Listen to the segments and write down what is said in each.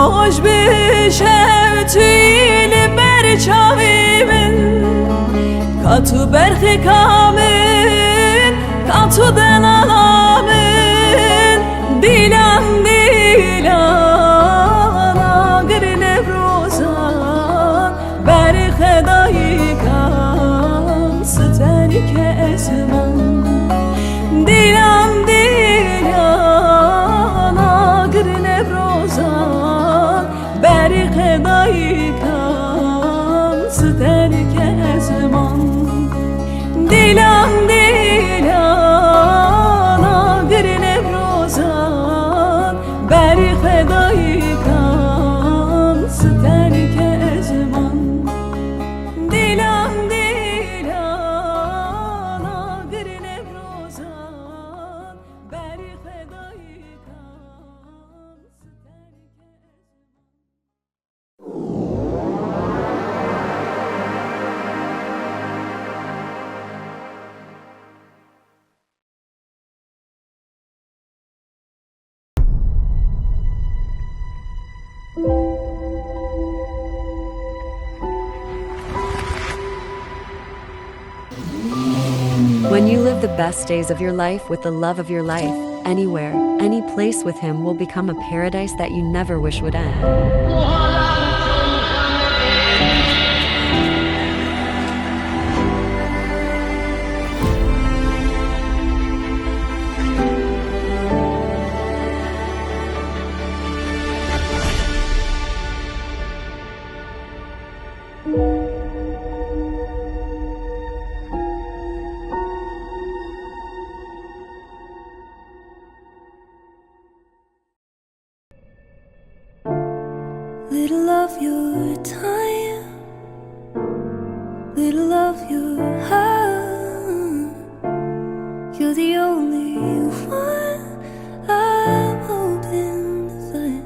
خوش بشه توی برچاوی من کاتو برخی کامل کاتو دلالامن دیلم دیلم آگر نبروزان بر خدایی کام ستنی که اسمان دیلم دیلم آگر نبروزان بر خدایی کام ستنی که اسمان دیلم دیلم آگر نبروزان بر خدایی کام ستنی که اسمان دیلم دیلم آگر نبروزان بر خدایی کام ستنی که When you live the best days of your life with the love of your life, anywhere, any place with him will become a paradise that you never wish would end. Little of your time, little of your heart. You're the only one I'm hoping to find.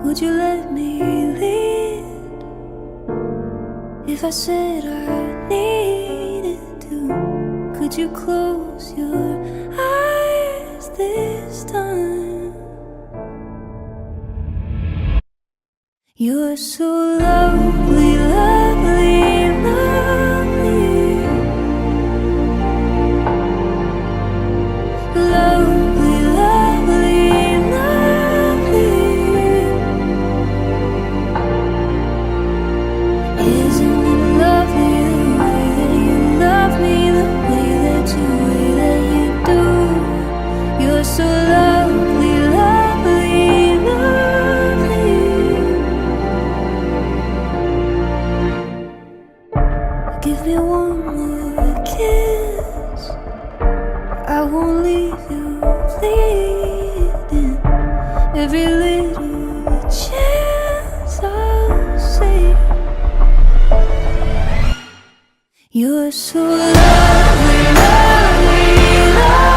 Would you let me lead if I said I needed to? Could you close your eyes this time? You're so lovely, lovely, lovely. Lovely, lovely, lovely. Isn't it lovely the way that you love me, the way that you do? You're so lovely, lovely, lovely. Give me one more kiss, I won't leave you bleeding. Every little chance I'll save. You're so lovely, lovely, lovely.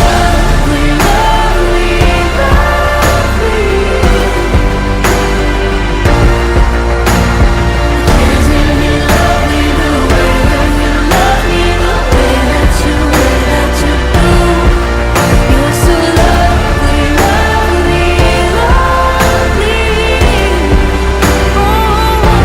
Lovely, lovely, lovely. Isn't it lovely the way that you love me, the way that you do? You're so lovely, lovely, lovely. Oh.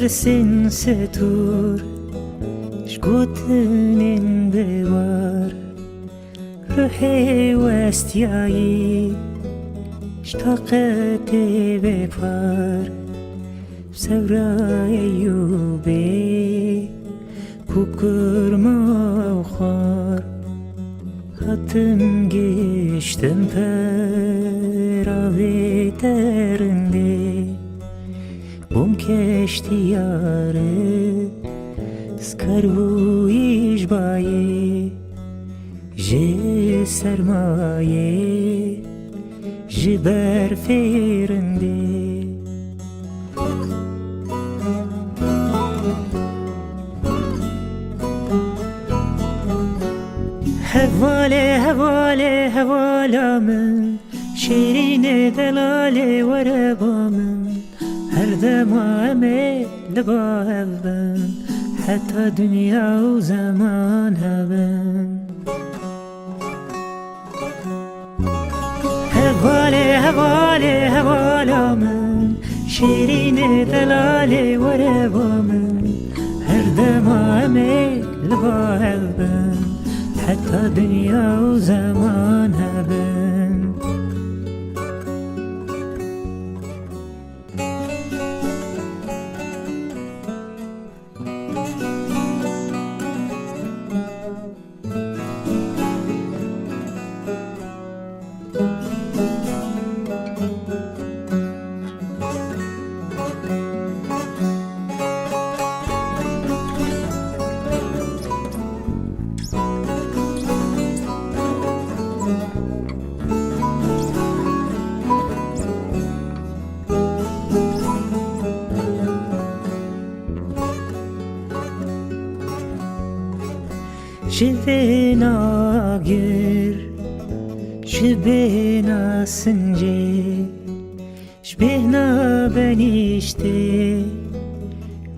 Dersin setur Şgutinin bevar Ruhi westiyayı Ştaqeti bepar Sevra eyyubi Kukurma ukhar Hatım geçtim peravi derinde Bum keşti yarı Skarvu işbayi Ji sermaye Ji berferinde Hevale hevale hevalamın Şirine delale verebamın Her demame leba hevben Hatta dünya o zaman hevben Hevale hevale hevalamın Şirine delale verebamın Her demame leba hevben Hatta dünya o zaman hevben Jibena gir, jibena since, jibena benişte,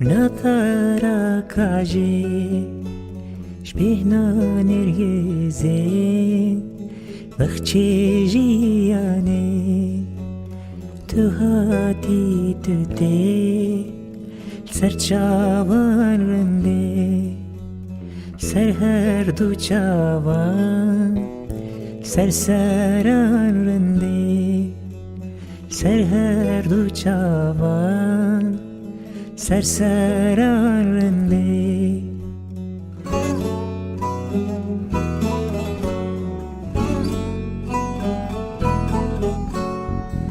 natara kaje, jibena nergeze, bakçe jiyane, tuhati tüte, serçavan rende. Ser her du çavan Serseran rende Ser her du çavan Serseran rende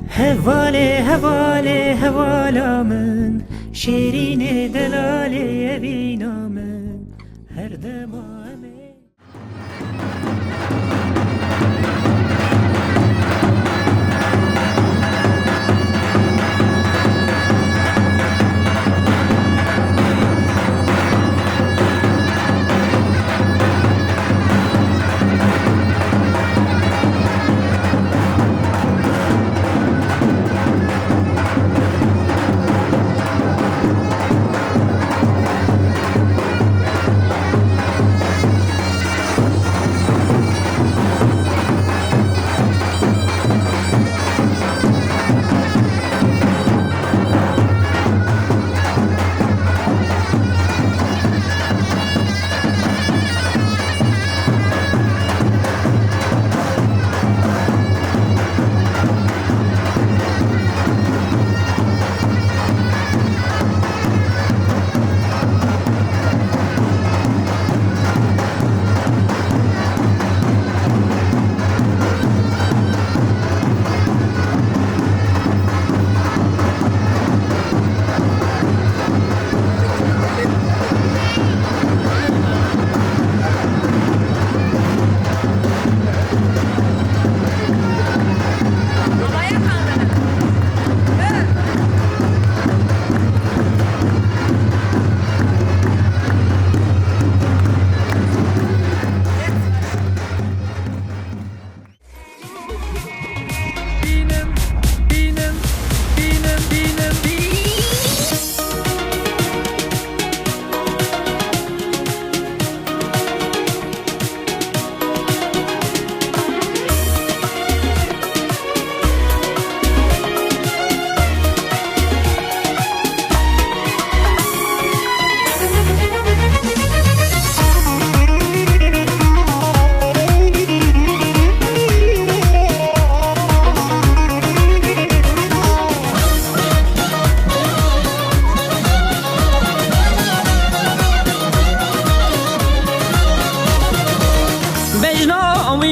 Hevale hevale hevalamın Şirine delale evinamın Her demame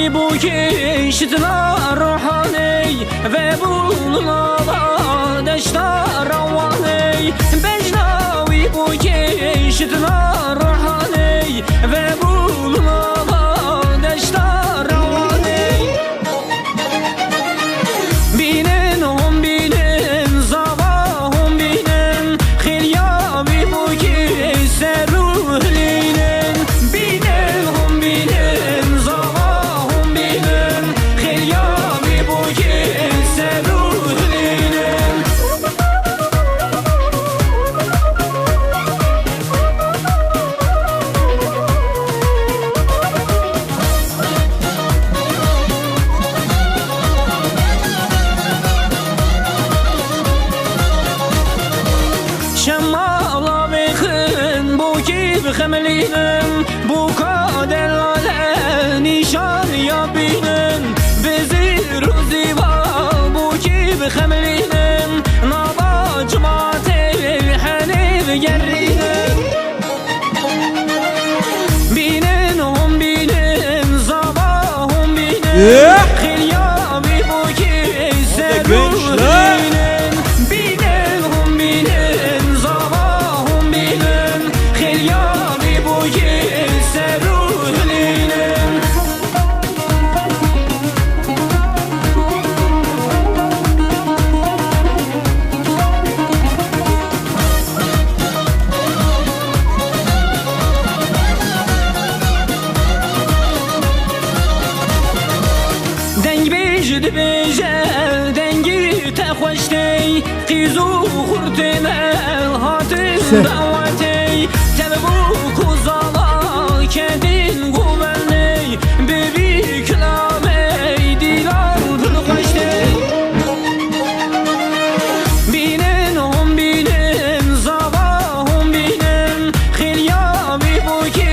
وی بو کشتنا روحانی و بولنا دشتا روانی بجنا وی بو کشتنا روحانی و بولنا دشتا روانی بینن هم بینن زوا هم بینن خیلیا وی بو کشت روحلینن بینن هم بینن زوا هم بینن خیلیا وی بو کشت روحلینن شمالا بخن بو کی بخملینن بو کادلاله نیشان یا بینن بزیر و زیبا بو کی بخملینن نابا جماعت حنیف گرینن بینن هم بینن زابا هم بینن خیلیا بی بو کی سروحلینن بینن هم بینن زابا هم بینن خیلیا بی بو کی سروحلینن دنگ بیجد بیجه دنگی تخوشتی قیزو خورتنه هاتن دعوتی تبو کزالا کدین گوبرنی ببی کلامی دیلان دلخوشتی بینن هم بینن زابا هم بینن خیلیا بی بو کی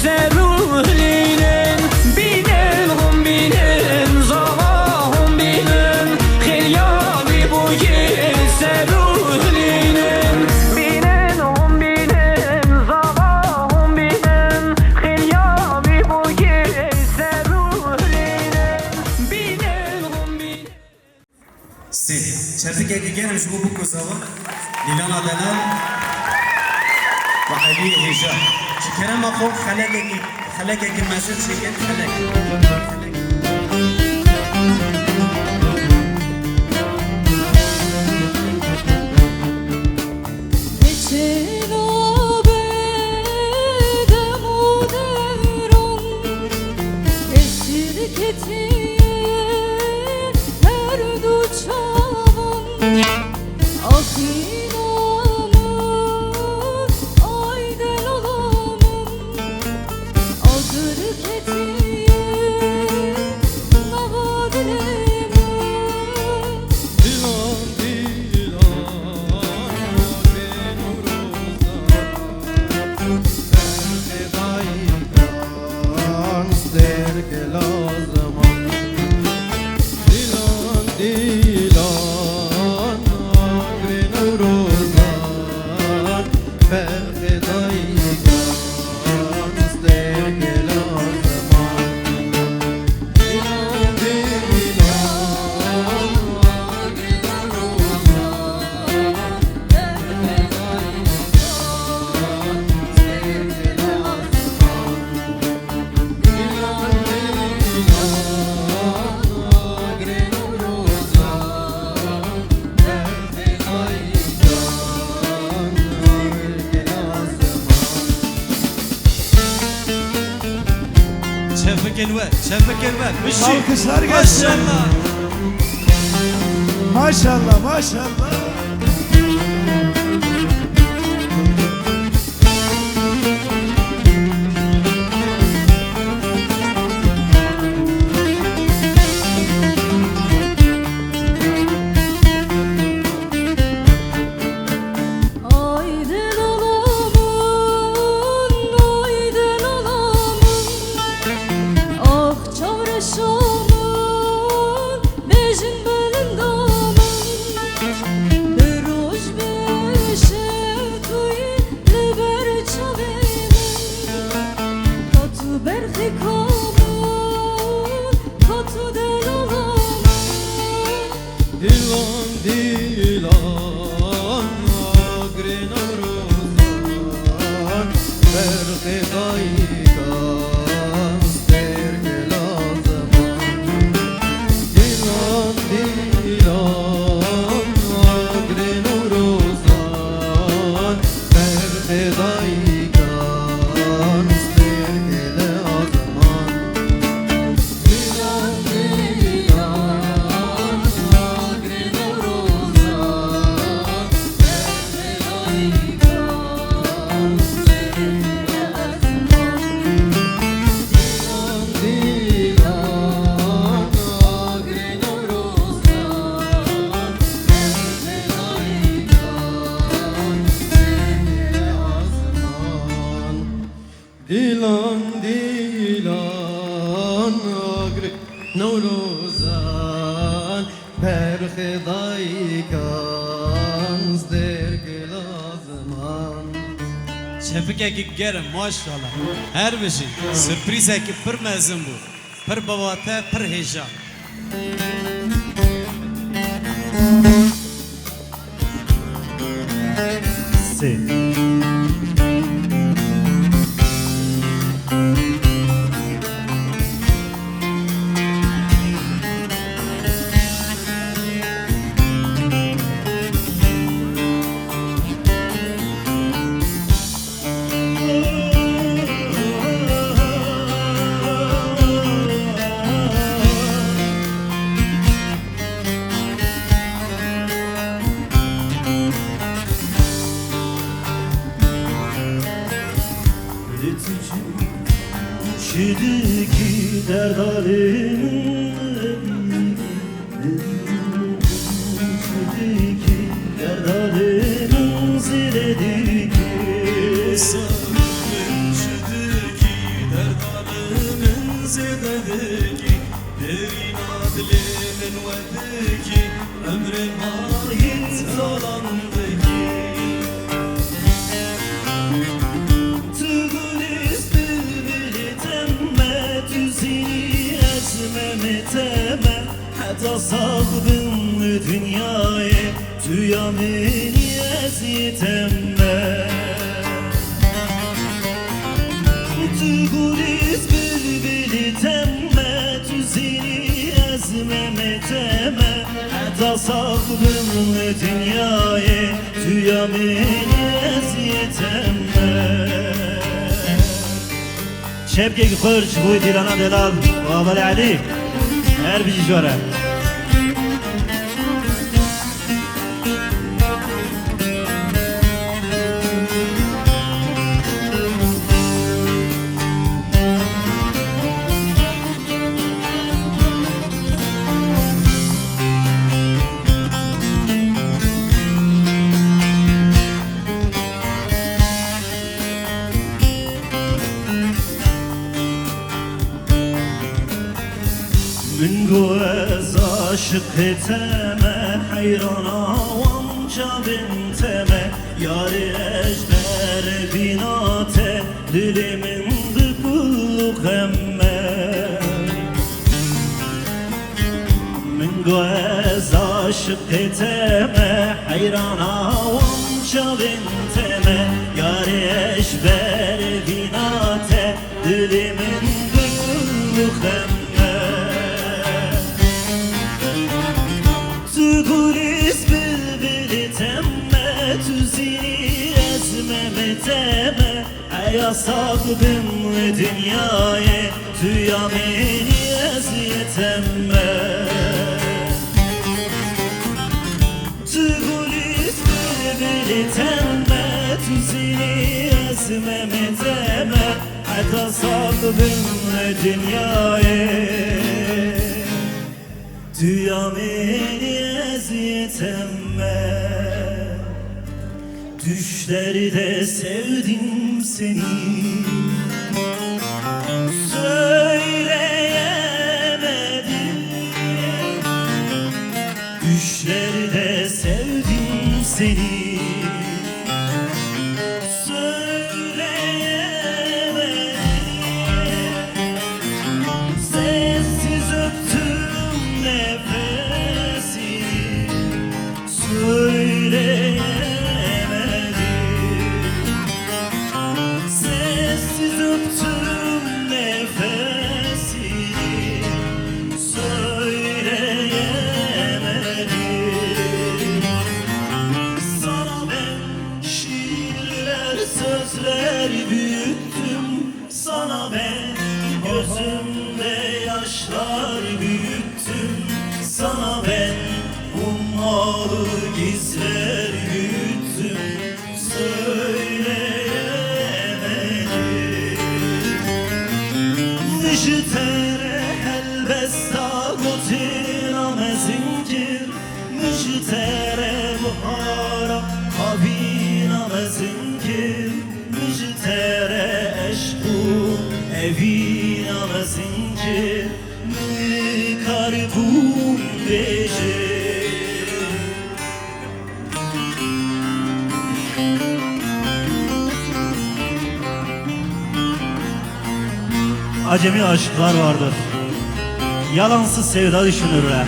سروحلینن بینن هم بینن زابا هم بینن خیلیا بی بو کی سروحلینن بینن هم بینن زابا هم بینن خیلیا بی بو کی سروحلینن بینن هم بینن سي شرفك يا مش بو بكو سوا ليلان عدنان وعلي هجاء شكرا ما خوف خلقك المسجد شكرا خلق Geçen abedem o devran esirgetiye her duçavan Ah inanın aydel olamın Adır ketiye navadilemin Dilan dilan sterke lazım Dilan dilan agrin rozan Ferdaygan sterke lazım Dilan dilan agrin rozan شرفك الواد شرفك الواد مشي Alkışlar gelsin. maşallah Maşallah maşallah. Aydın olamın, aydın olamın Ah çavreşamın, bejin belin damın daygan stergel azman Dilan dilan agre nuruzan Perde daygan stergel azman Dilan dilan agre nuruzan Perde daygan Dilan dilan agre nuruzan perxe daykan zdergel azman Şefik gerim maşallah. Her bir şey. Sürpriz ekip pır mezun bu. Pır babate pır heyecan. Se. Şidiki derdalim Şidiki derdalim zilediki Şedeki derdalımın zededeki Derin adlimin vedeki Ömrüm ait zalandaki Tügülis bülbülü temme Tüzini ezmeme temme Hatta sahbın dünyaya Tüyamini ezitemme Tügülis bülbülü temme Tüzini ezmeme temme Hatta sahbın dünyaya Tüyamini ezitemme شبكة خرج هو ديرانا دلال وابل عليك هر بيجي جورا من جواز عاشق تمه حیرانا وانجا بنتمه یار اجبر بیناته دلمن بکل غمه من جواز عاشق تمه حیرانا وانجا بنتمه یار اجبر بیناته دلمن بکل غمه Tügülis bülbülü temme Tüzini ezmeme temme Aya saklım dünyaya Tüyameni eziyetemme Tügülis bülbülü temme Tüzini ezmeme temme Aya saklım dünyaya Tüyameni eziyetemme Düşlerde sevdim seni Söyleyemedim Düşlerde sevdim seni Söyleyemedim Sessiz öptüm nefesini Söyleyemedim Sessiz ben gözümde yaşlar büyüttüm. Sana ben ummalı gizler büyüttüm. Söyleyemedim. Müştere helbesta gotina mezinkir. Müştere buhara habina mezinkir. Müştere eşku evina mezinkir. Karbun beşe. Acemi aşıklar vardır. Yalansız sevda düşünürler.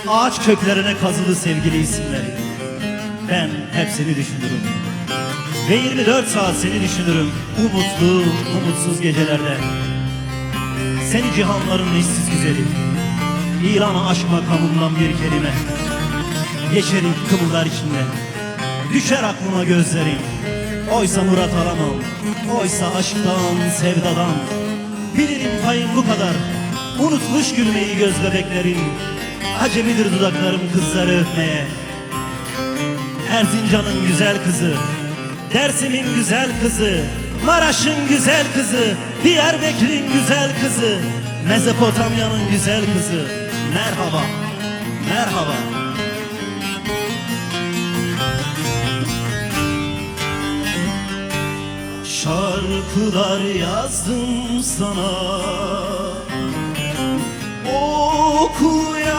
Ağaç köklerine kazılı sevgili isimleri. Ben hepsini düşünürüm. Ve 24 saat seni düşünürüm. Umutlu, umutsuz gecelerde. Seni cihanların eşsiz güzeli. İlan aşk makamından bir kelime. Geçerim kımıldar içinde. Düşer aklıma gözlerin. Oysa murat alamam. Oysa aşktan, sevdadan. Bilirim payım bu kadar. Unutmuş gülmeyi göz bebeklerin. Acemidir dudaklarım kızları öpmeye. Erzincan'ın güzel kızı, Dersim'in güzel kızı, Maraş'ın güzel kızı, Diyarbakır'ın güzel kızı, Mezopotamya'nın güzel kızı. Merhaba, merhaba. Şarkılar yazdım sana,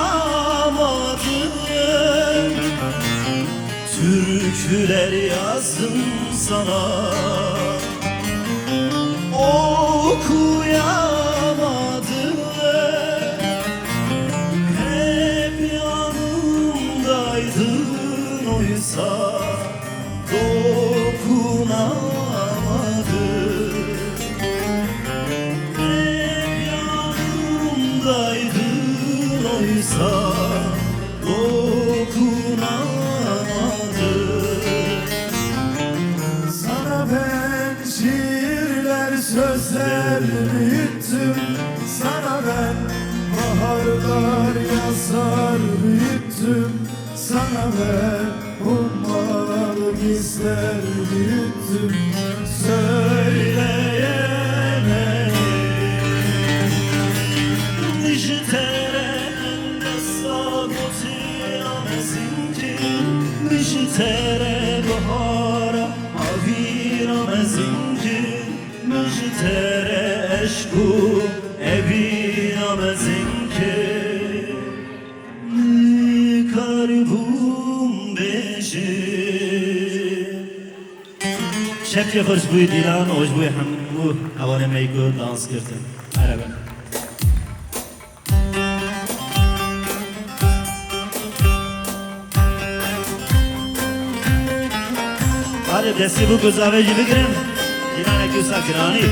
okuyamadım. Türküler yazdım sana, okuyamadım. Hep yanımdaydın oysa dokunamadım. Hep yanımdaydın oysa dokunamadım. Sana ben şiirler, sözler büyüttüm. Sana ben baharlar yazar büyüttüm. Sana ben ummalı gizler büyüttüm. Söyleyemedim. Niştere mesagotina mezinkir. Niştere bahara avira mezinkir. Niştere eşku evina mezinkir. Karbun beşi. شب که خوشبوی دیلان خوشبوی همو اوانه میگو دانس کردن عربه hadi desti bu güzave gibi girin dilan ekiyorsa girani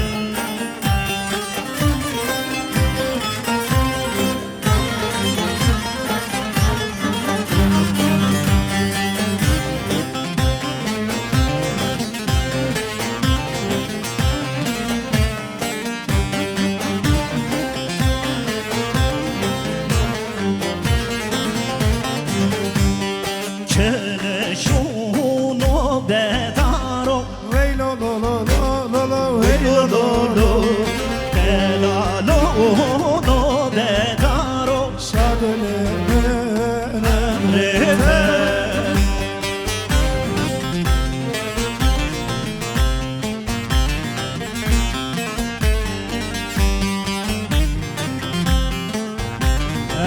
Keleşono bedaro Hey lo lo lo lo lo lo, hey lo lo lo. Belalo no bedaro Şadelerim Emrete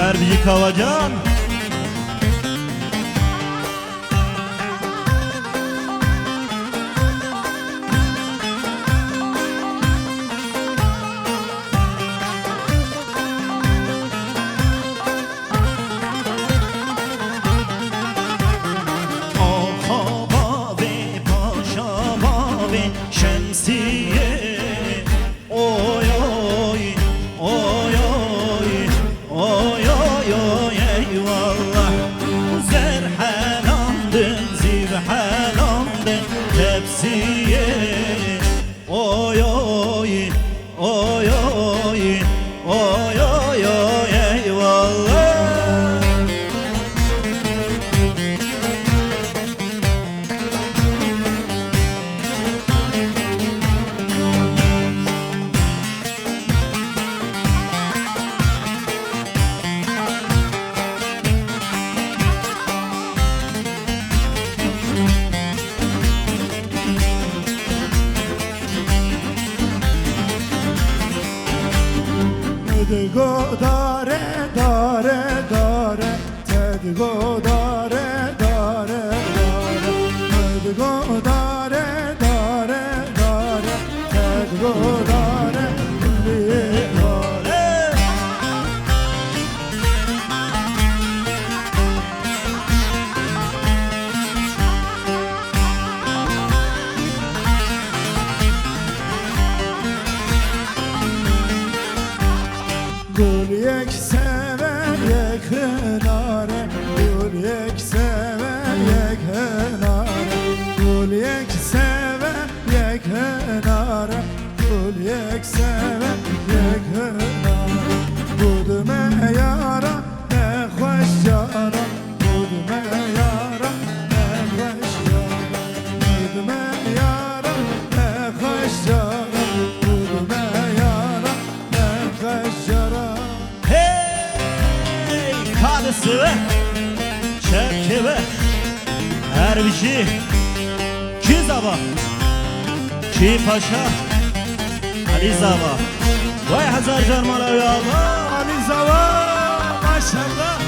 Erbici Kavacan şemsiye oy oy oy oy oy oy oy ey تدگو داره داره داره تدگو داره داره داره تدگو داره داره داره تدگو داره داره گل یک سوم یک کناره گل یک سوم یک کناره گل یک سوم یک کناره گل یک سوم یک کناره بودم یارا نه خوش یارا بودم یارا نه خوش یارا بودم یارا نه خوش یارا بودم یارا نه خوش یارا Hey, kalısı ve çerçeve her bir şey ki zava ki paşa Ali Zava vay hazar jarmala ya Allah Ali Zava maşallah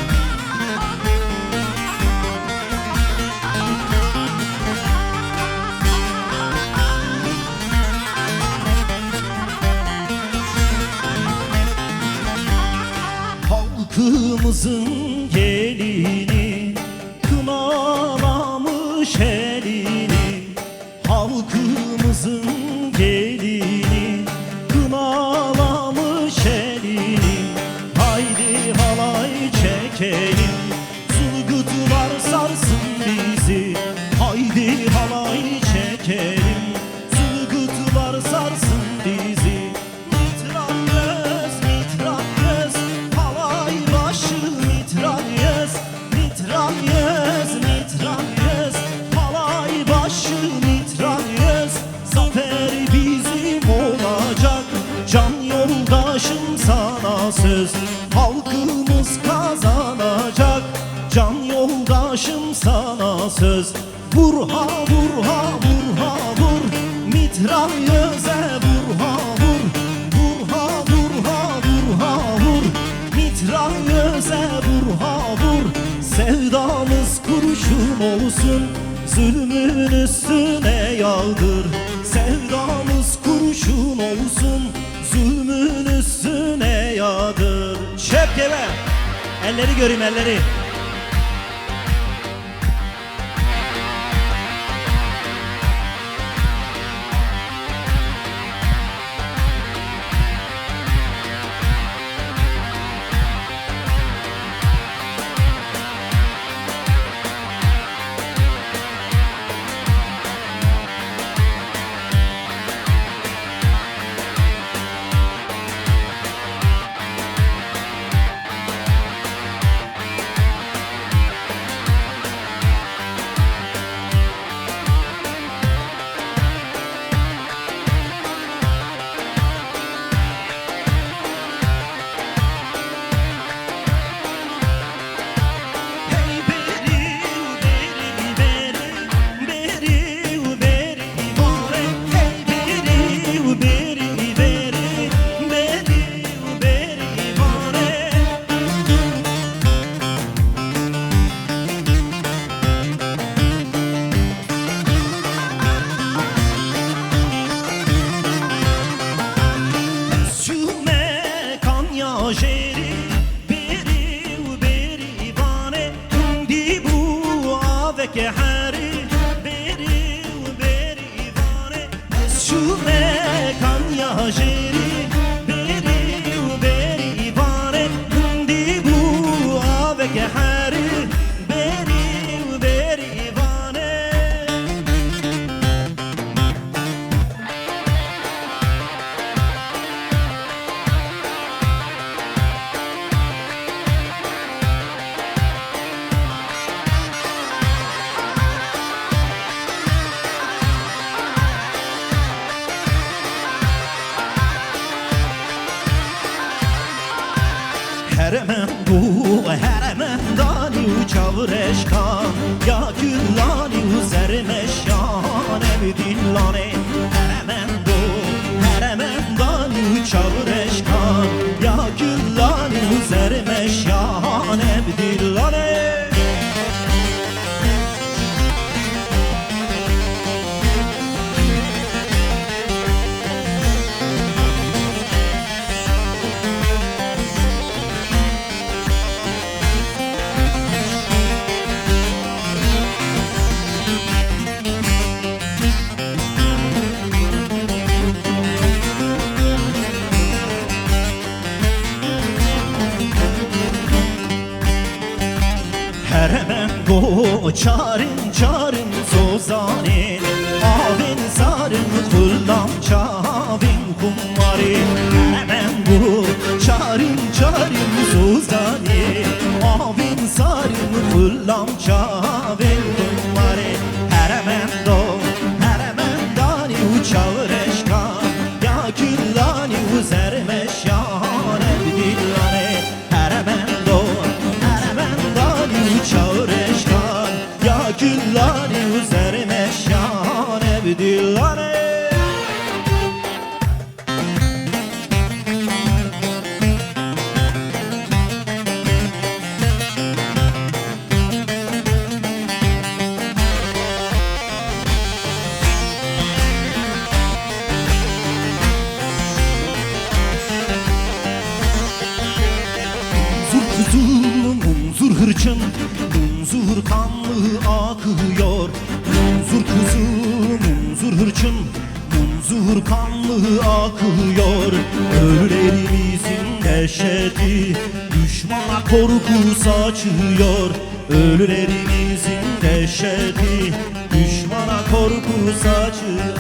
halkımızın gelini kınalamış elini halkımızın gelini kınalamış elini haydi halay çekelim zılgıtlar sarsın bizi haydi halay çekelim zılgıtlar sarsın bizi mitranyöz mitranyöz halay başı mitranyöz mitranyöz mitranyöz halay başı mitranyöz zafer bizim olacak can yoldaşım sana söz halkımız kazanacak can yoldaşım sana söz vurha vurha vurha vur mitranyöze vurha vur vurha vurha vurha vur mitranyöze vurha vur sevdamız kurşun olsun zulmün üstüne yağdır sevdamız kurşun olsun zulmün üstüne yağdır şepkeve elleri göreyim elleri jeri beri u beri vane di bu avec hari beri u beri vane şume kanya jeri beri u beri vane di bu avec hari beri u beri vane Heremen bu heremen dani u çavreşkan ya küllani u zermeşan ev dillane heremen bu heremen dani u çavreşkan ya küllani çarın çarın sozanin Avin sarın kullam çavin kummarin Hemen bu çarın çarın sozanin Avin sarın kullam çavin kummarin Hemen dani uçağreşkan Ya küllani uzermeşyane dillane Hemen dani uçağreşkan Ya küllani uzermeşyane dillane Munzur hırçın, munzur kanlı akıyor Munzur kızı, munzur hırçın, munzur kanlı akıyor Ölülerimizin dehşeti düşmana korku saçıyor Ölülerimizin dehşeti düşmana korku saçıyor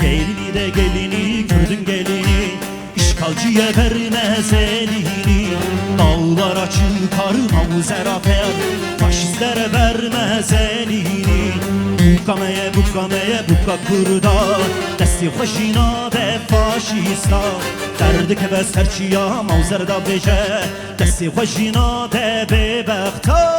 Gelini de gelini, gördün gelini İşgalciye vermez elini Dağlara çıkar mavzerafer Faşistlere vermez elini Bukameye buka kurda Desti hoşina be faşista Derdi kebe serçiya mavzerda beje Desti hoşina de bebekta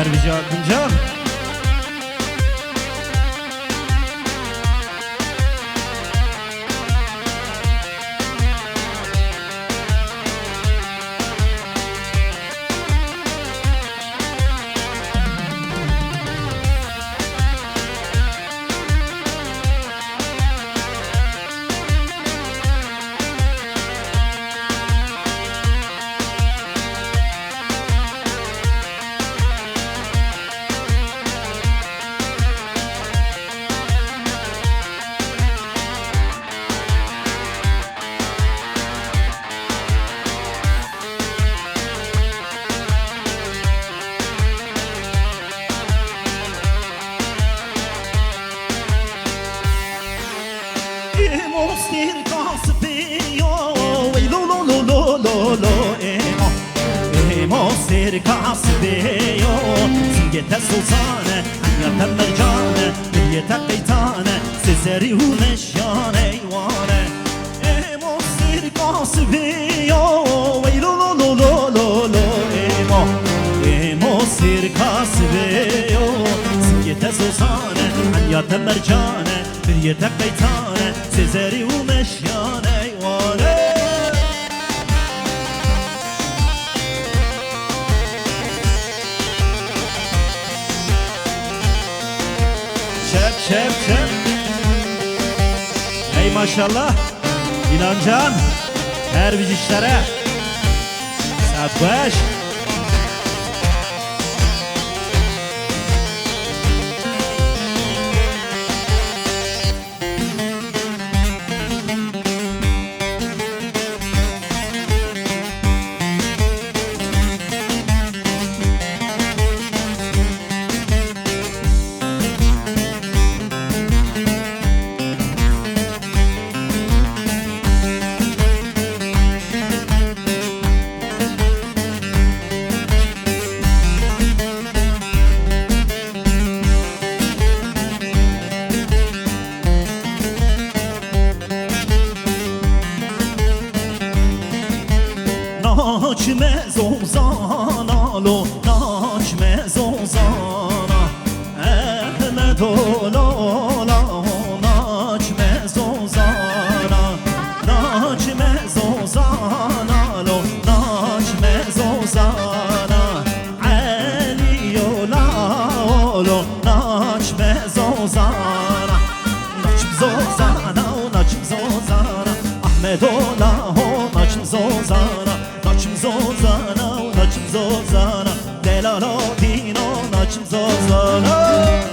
Erbici Akıncan Mostir kasbio lo lo lo lo lo lo Mostir kasbio Singete sultane Anyata mercane Millete beytane Sezeri hu meşyane eyvane Mostir kasbio lo lo lo lo lo lo Mostir kasbio Singete sultane Anyata mercane Millete beytane Sezeri u meşyane eyvane Çep Ey maşallah İnancan her bir işlere Saat 5 Naçme zozana lo naçme zozana Ehmed ola naçme zozana Naçme zozana lo naçme zozana Ali ola naçım zozana naçım zozana naçım zozana delalo dino naçım zozana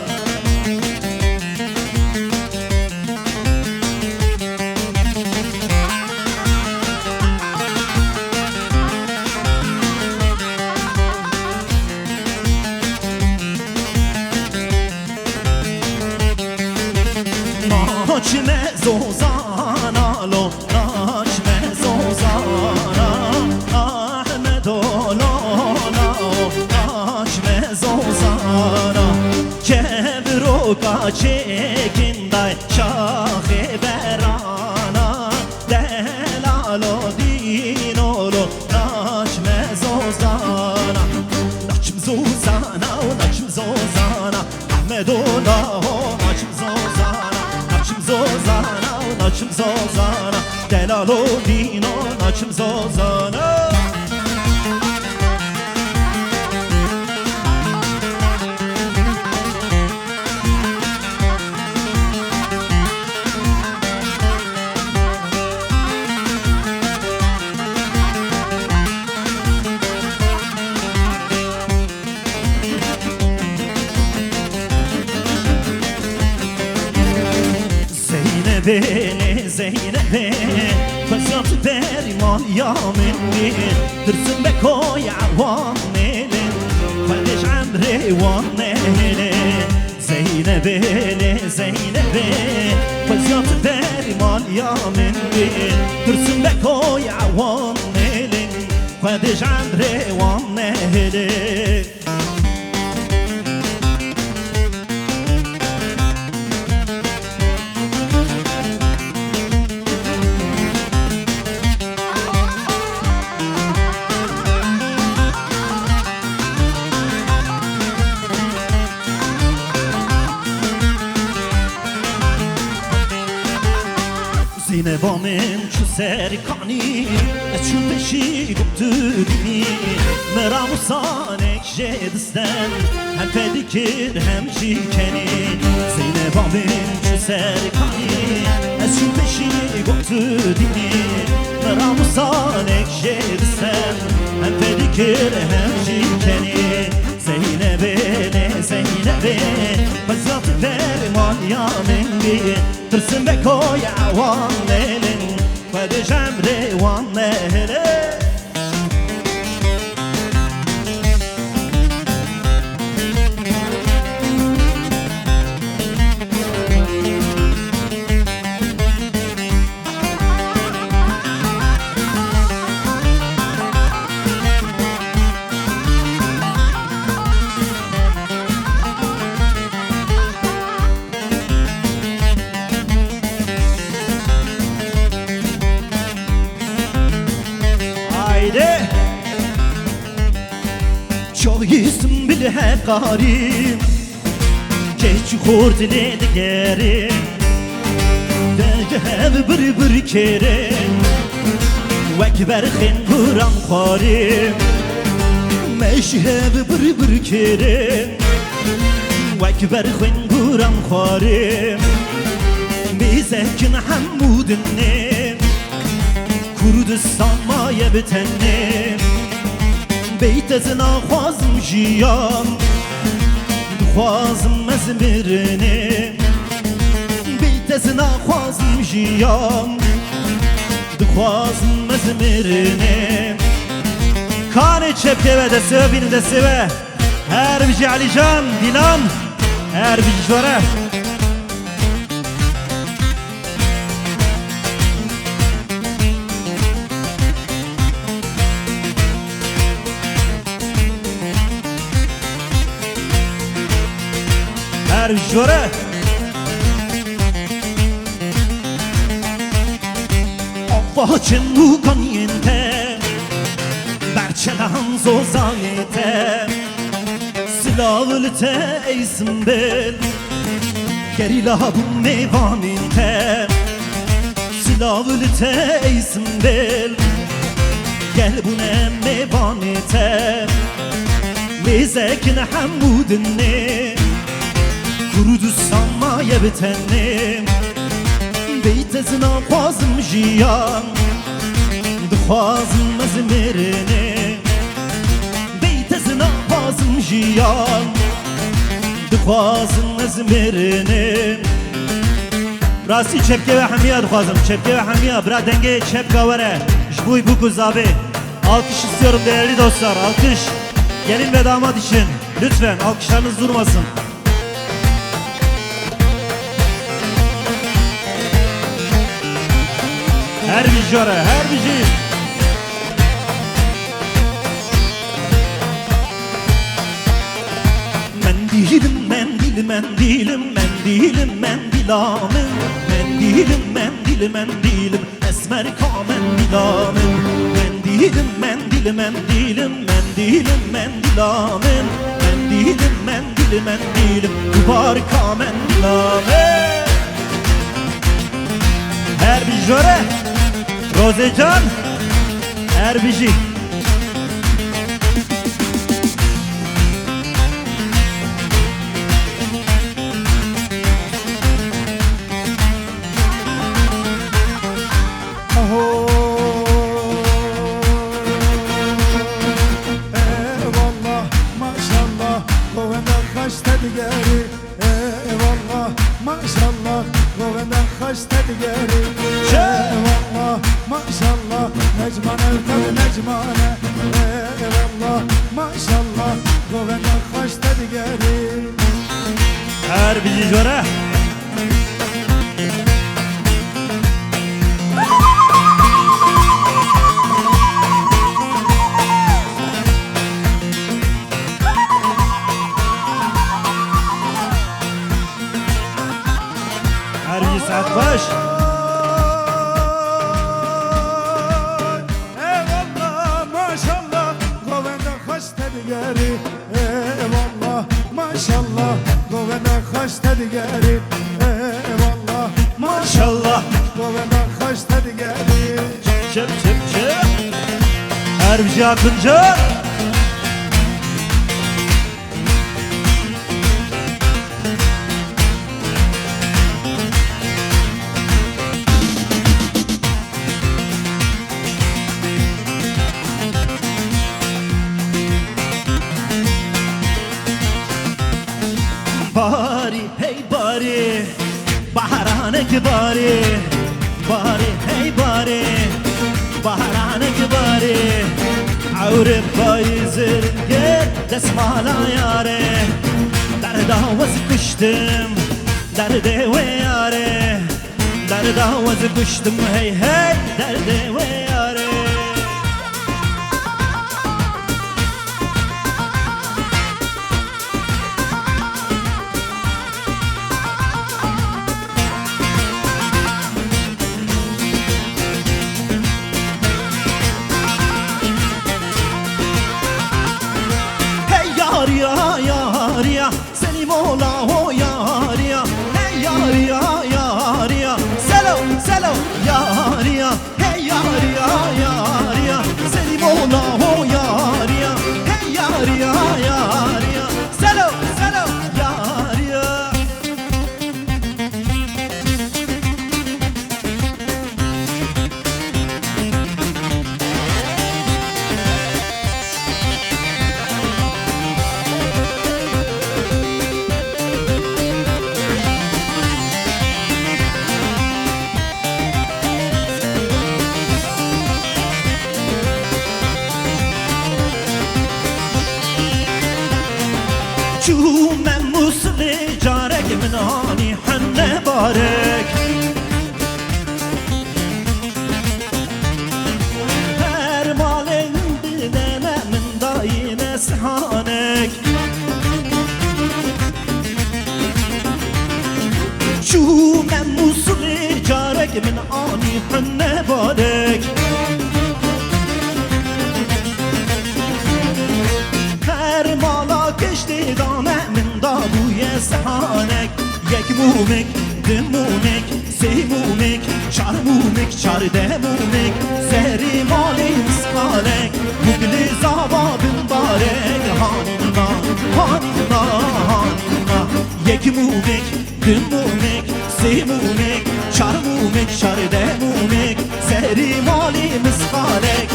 Naçme zozana lo naçme zozana Ahmet olona naçme zozana Kevroka çekinday şahe berana Delalo dinolo naçme zozana Naçm zozana naçm zozana Ahmet olona naçm zozana Naçım zozana, naçım zozana Delalo dino, naçım zozana Zeynep'e, Zeynep'e Fazat beriman ya minni Tırsın be koy avannenin Kardeş Emre vannenin Zeynep'e, Zeynep'e Fazat beriman ya minni Tırsın be koy avannenin Kardeş Emre vannenin Zeynep'amen şu serkani Çü peşi guptu dini Meram usanek jedisten Hem pedikir hem jikeni Zeynep'amen şu serkani Çü peşi guptu dini Meram usanek jedisten Hem pedikir hem jikeni Zeynep'e, Zeynep'e Fazat verman ya mengi Tırsın be koy avannenin Kardeş Emre vannenin Çok iyisin bile hep garip Geç kurt ile digerim Belge hep bir kere Vekber khin kuram karim Meşi hep bir kere Vekber khin kuram karim Bizekin Hammudinnim Kurdistan maye bitennim Beyt ezna xwazim jiyan Dixwazim mezmirni Beyt ezna xwazim jiyan Dixwazim mezmirni Kanê çepke ve desive bînin desive Her bijî Alican, Dilan Her bijî jware Her jware Bahçen bu kanyente Berçelan zozanete Silavlite eysim bel Gerila bu mevaninte Silavlite eysim bel Gel bu ne mevanite Lezekin Hammudinne Kurdistan maye bitennim Beyt ezna xwazim jiyan Dixwazim mezmirine Beytezina bazım jiyan Dixwazim mezmirine Rasti çepke ve hamiya dixwazim Çepke ve hamiya bira denge çepka vere Jbuy bu kuzabe Alkış istiyorum değerli dostlar alkış Gelin ve damat için lütfen alkışlarınız durmasın Her bir jöre, her bir şey. Mendilim, mendilim, mendilim, mendilim, mendilamın Mendilim, mendilim, mendilim, esmer kamen dilamın Mendilim, mendilim, mendilim, mendilim, mendilamın Mendilim, mendilim, mendilim, dubar kamen dilamın Her bir jöre Rozecan Erbici Eyvallah maşallah Govenden kaç dedi geri Eyvallah maşallah Govenden kaç dedi geri Eyvallah maşallah Necman evtadı necmane Eyvallah maşallah Govenden kaç dedi geri Erbici jöre Erbici saat baş Eyvallah maşallah Govenden kaç dedi geri Eyvallah maşallah Govenden kaç dedi geri Eyvallah Maşallah Govenden kaç dedi geri Çep çep çep Erbici Akıncı Bari hey bari Baharanek bari Bari hey bari Baharanek bari Aurib bayızır gel Desmala yare Derde havası kuştum Derde ve yare Derde havası kuştum hey hey Derde ve yare Yar ya ya seni mola o yar ya hey yar ya selo selo yar ya hey yar ya seni mola o yar ya hey yar ya selo selo yar ya من موسیقی جارک منانی حنه بارک هر مالن دلنا من داین سحانک شو من موسیقی جارک منانی حنه بارک هر مالا کشتی دانه من دابوی سحانک یک مومک دمونک سی مومک چار مومک چار دمونک سری مالی مسکالک مگلی زابابن بارک هانینا هانینا هانینا یک مومک دمونک سی مومک چار مومک چار دمونک سری مالی مسکالک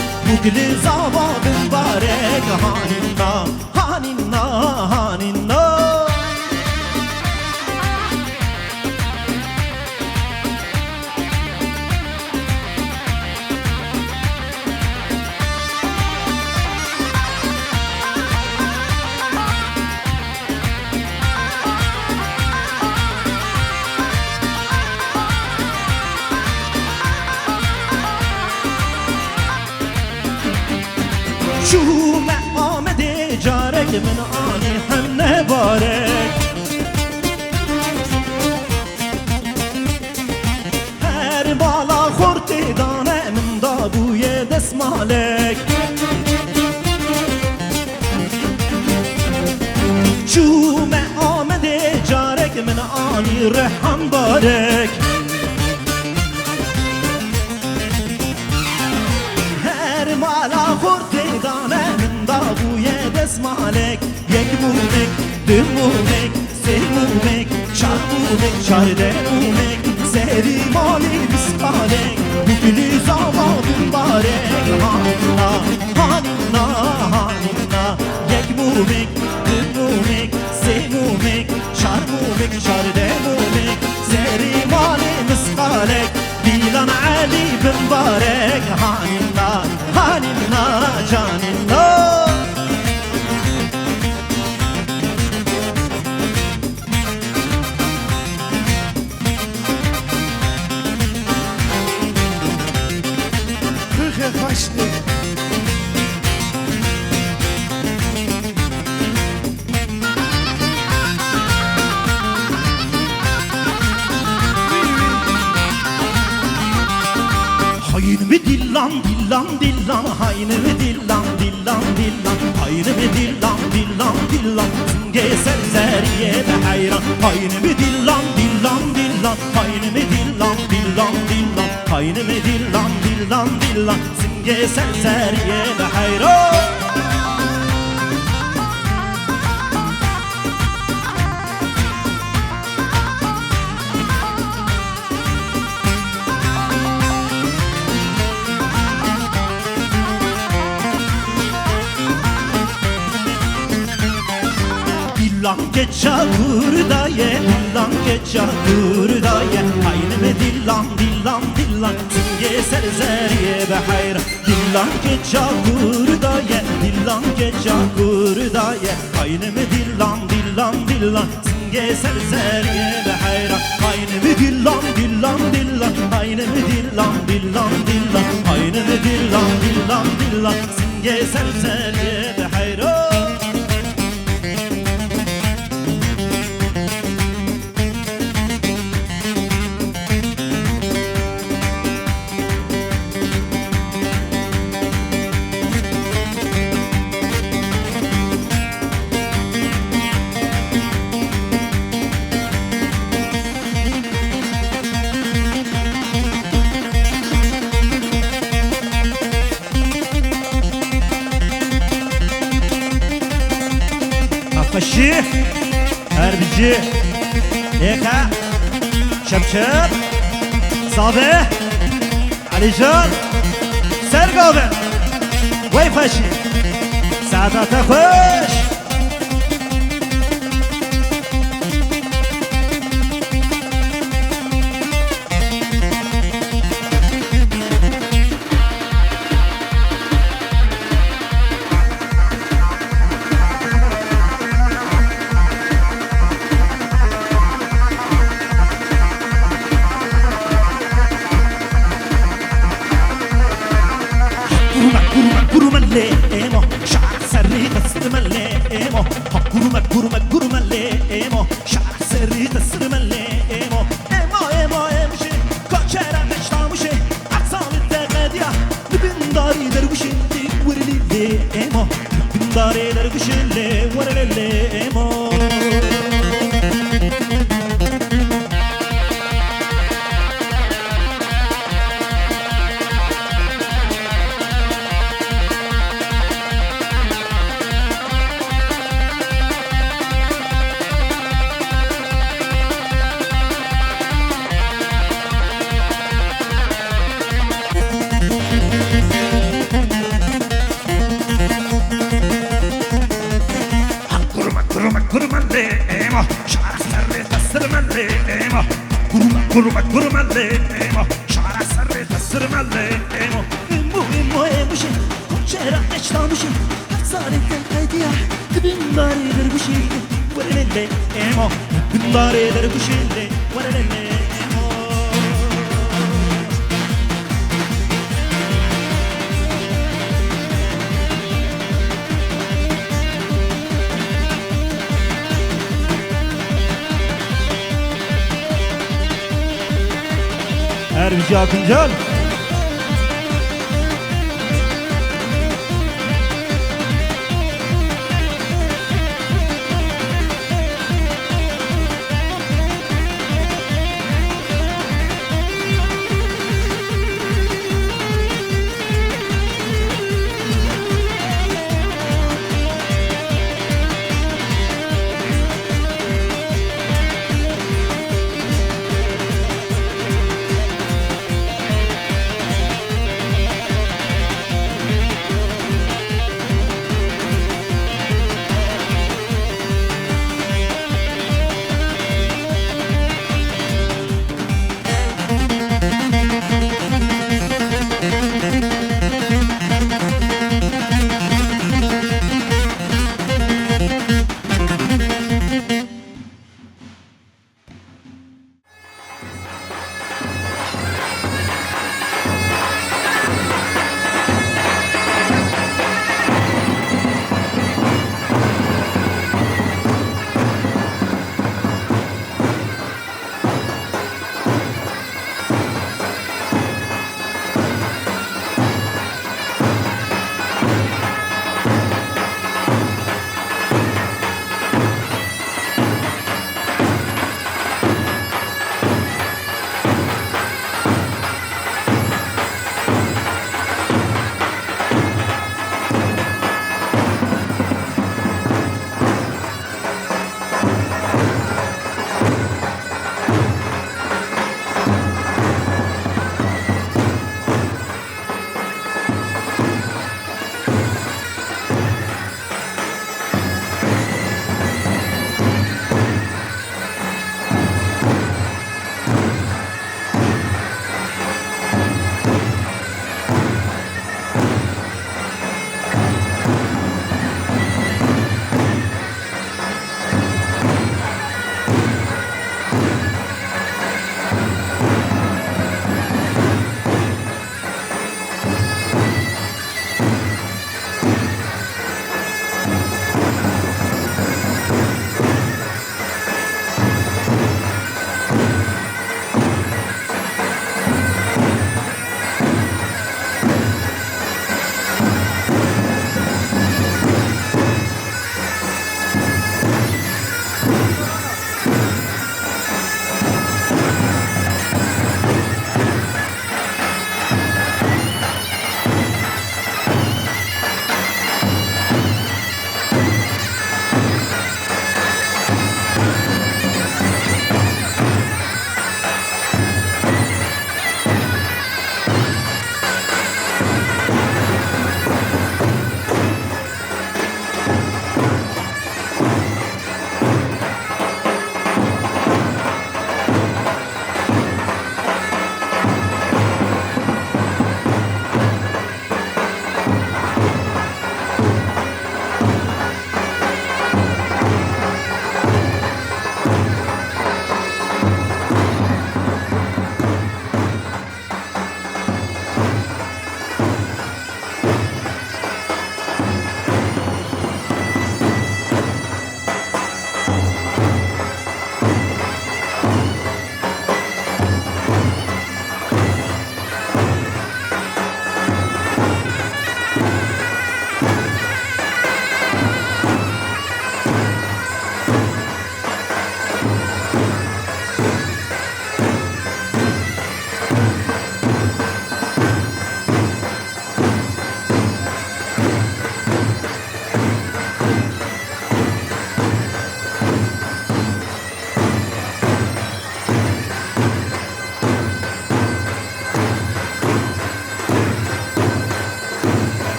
گلی زاباد بارک هانینا هانینا هانینا شوم آمده جارک من آنی هم نبارک هر بالا خورت دانه من دابوی دسمالک شوم آمده جارک من آنی رحم بارک هر بالا خورت دانه من دابوی دسمالک یک مومک دو مومک سه مومک چار مومک چارده مومک سری مالی بسمالک بگلی زابادون بارک هانینا هانینا هانینا یک مومک دو مومک سه مومک چار مومک چارده مومک سری مالی بسمالک دیلان علی بن بارک هانینا هانینا جانینا خیلی خوشتی Haynimi dillan dillan dillan haynimi dillan dillan dillan haynimi dillan dillan dillan simge serseriye de hayran haynimi dillan dillan dillan haynimi dillan dillan dillan haynimi dillan dillan dillan simge serseriye de hayran Dillan geça hurdaye, dillan geça hurdaye Haynime dillan, dillan, dillan Simge serzeriye be hayra Dillan geça hurdaye, dillan geça hurdaye Haynime dillan, dillan, dillan Simge serzeriye be hayra Haynime dillan, dillan, dillan Haynime dillan, dillan, dillan Haynime dillan, dillan, dillan Simge serzeriye be hayra Faşi, Erbici, Eka, Şemşer, Sabe, Alican, Sergabe, Vay Faşi, Saadata Hoş. Dareler kuşelle, varelele emo. Kurmak kurmalle emo Şara sarı tasırmalle emo Emo emo şey Konçera eştamışım Saretten kaydıya Dibindar eder bu şey Varelele emo Dibindar eder bu şey Varelele emo Erbici Akıncal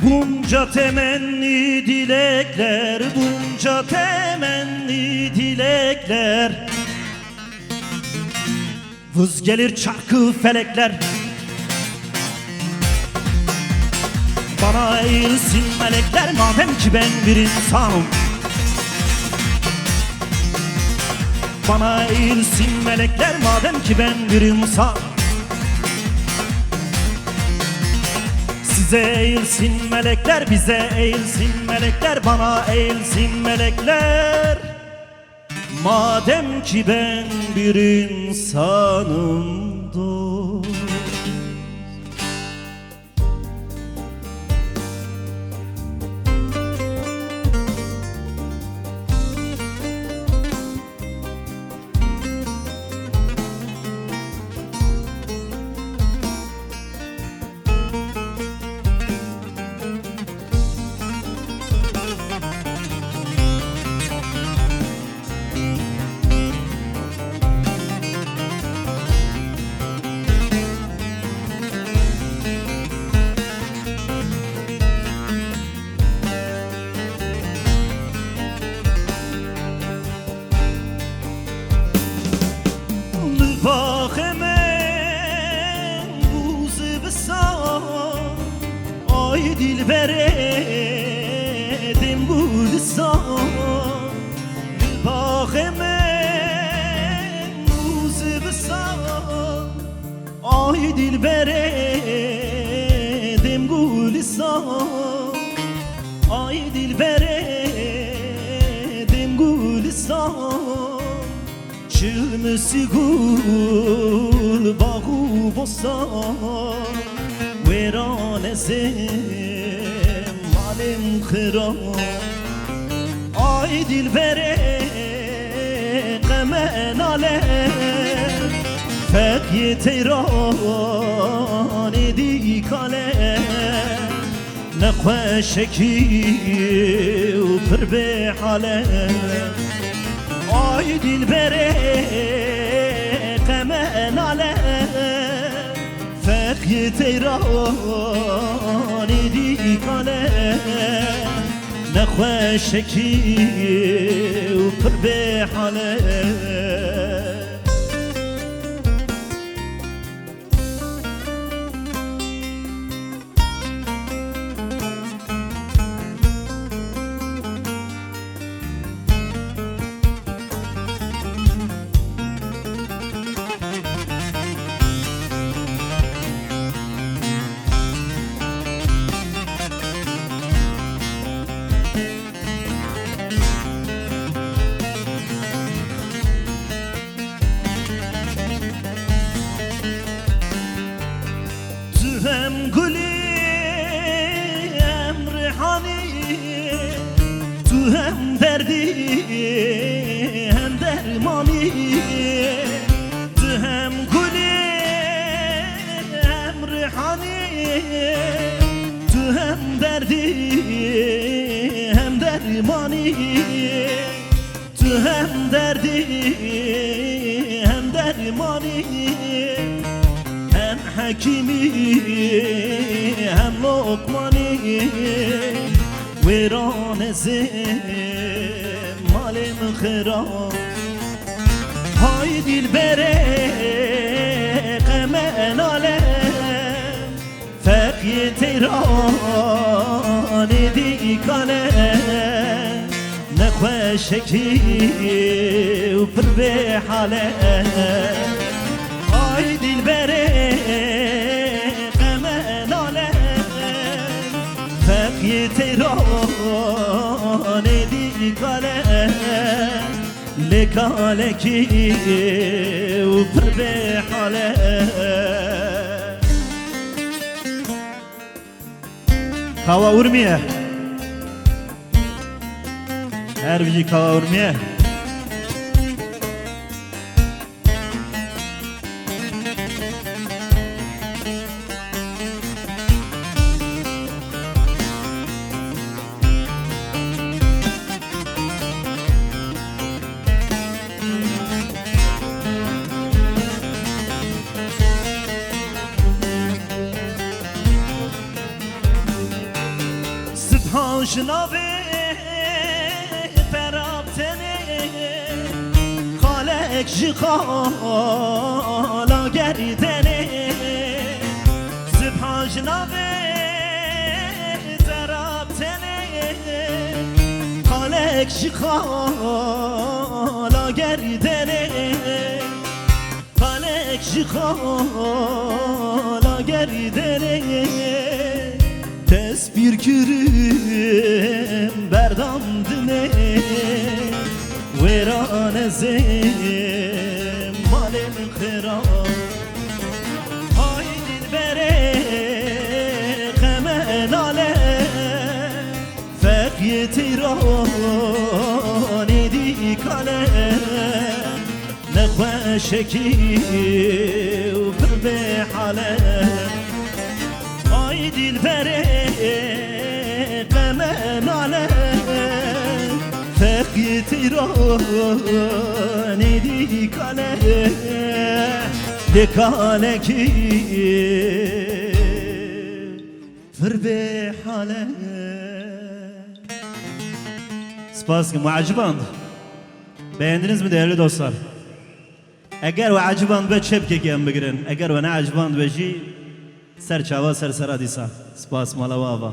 Bunca temenni dilekler, bunca temenni dilekler, vız gelir çarkı felekler. Bana eğilsin melekler madem ki ben bir insanım. Bana eğilsin melekler madem ki ben bir insan. Size eğilsin melekler, bize eğilsin melekler, bana eğilsin melekler madem ki ben bir insanım dost. Bak hemen bu zıbısan, ay dilbere demgulisan. Bak hemen bu zıbısan, ay dilbere demgulisan. Ay dilbere demgulisan. Çılmısı gul bağı bostan, verane zemalem kıran. Ay dilbere qemen alem, fekye teyran edi kalem. Nekweşeki u pır be halem. Ay dilbere qemen alem, fekye teyran edi kalem. Nekweşeki u pır be halem. Hem gülü hem rihani, tu hem derdi hem dermani. Tu hem gülü hem rihani, tu hem derdi hem dermani. Tu hem derdi hem dermani. Hem hakimi hem lokmani, verane zemalem kıran. Hay dilbere qemen alem, fekye teyran edi kalem. Nekweşeki u pır be halem. Ay dilbere qemen alem, fekye teyran edi kalem. Lekaleki u pır be halem. Kava urmiye, her bici kava urmiye. سبحان جنابي فرابتني خالق جقالا گردني سبحان جنابي فرابتني خالق جقالا گردني خالق جقالا گردني تسبیر کریم بردامدنه ویران زیم مالم خرام های دل بره قمناله فقی تیرانی دی کاله نخواه شکی و پر به حاله ای دل بره قمن آله فقی تیرانی دی کاله دکانه کی فر به حاله سپاس که معجباند beğendiniz mi değerli dostlar? Eğer o acıband be çepkeken bigirin, eğer o ne acıband be ji سرچاوا سرسرا دیسا سپاس مالا بابا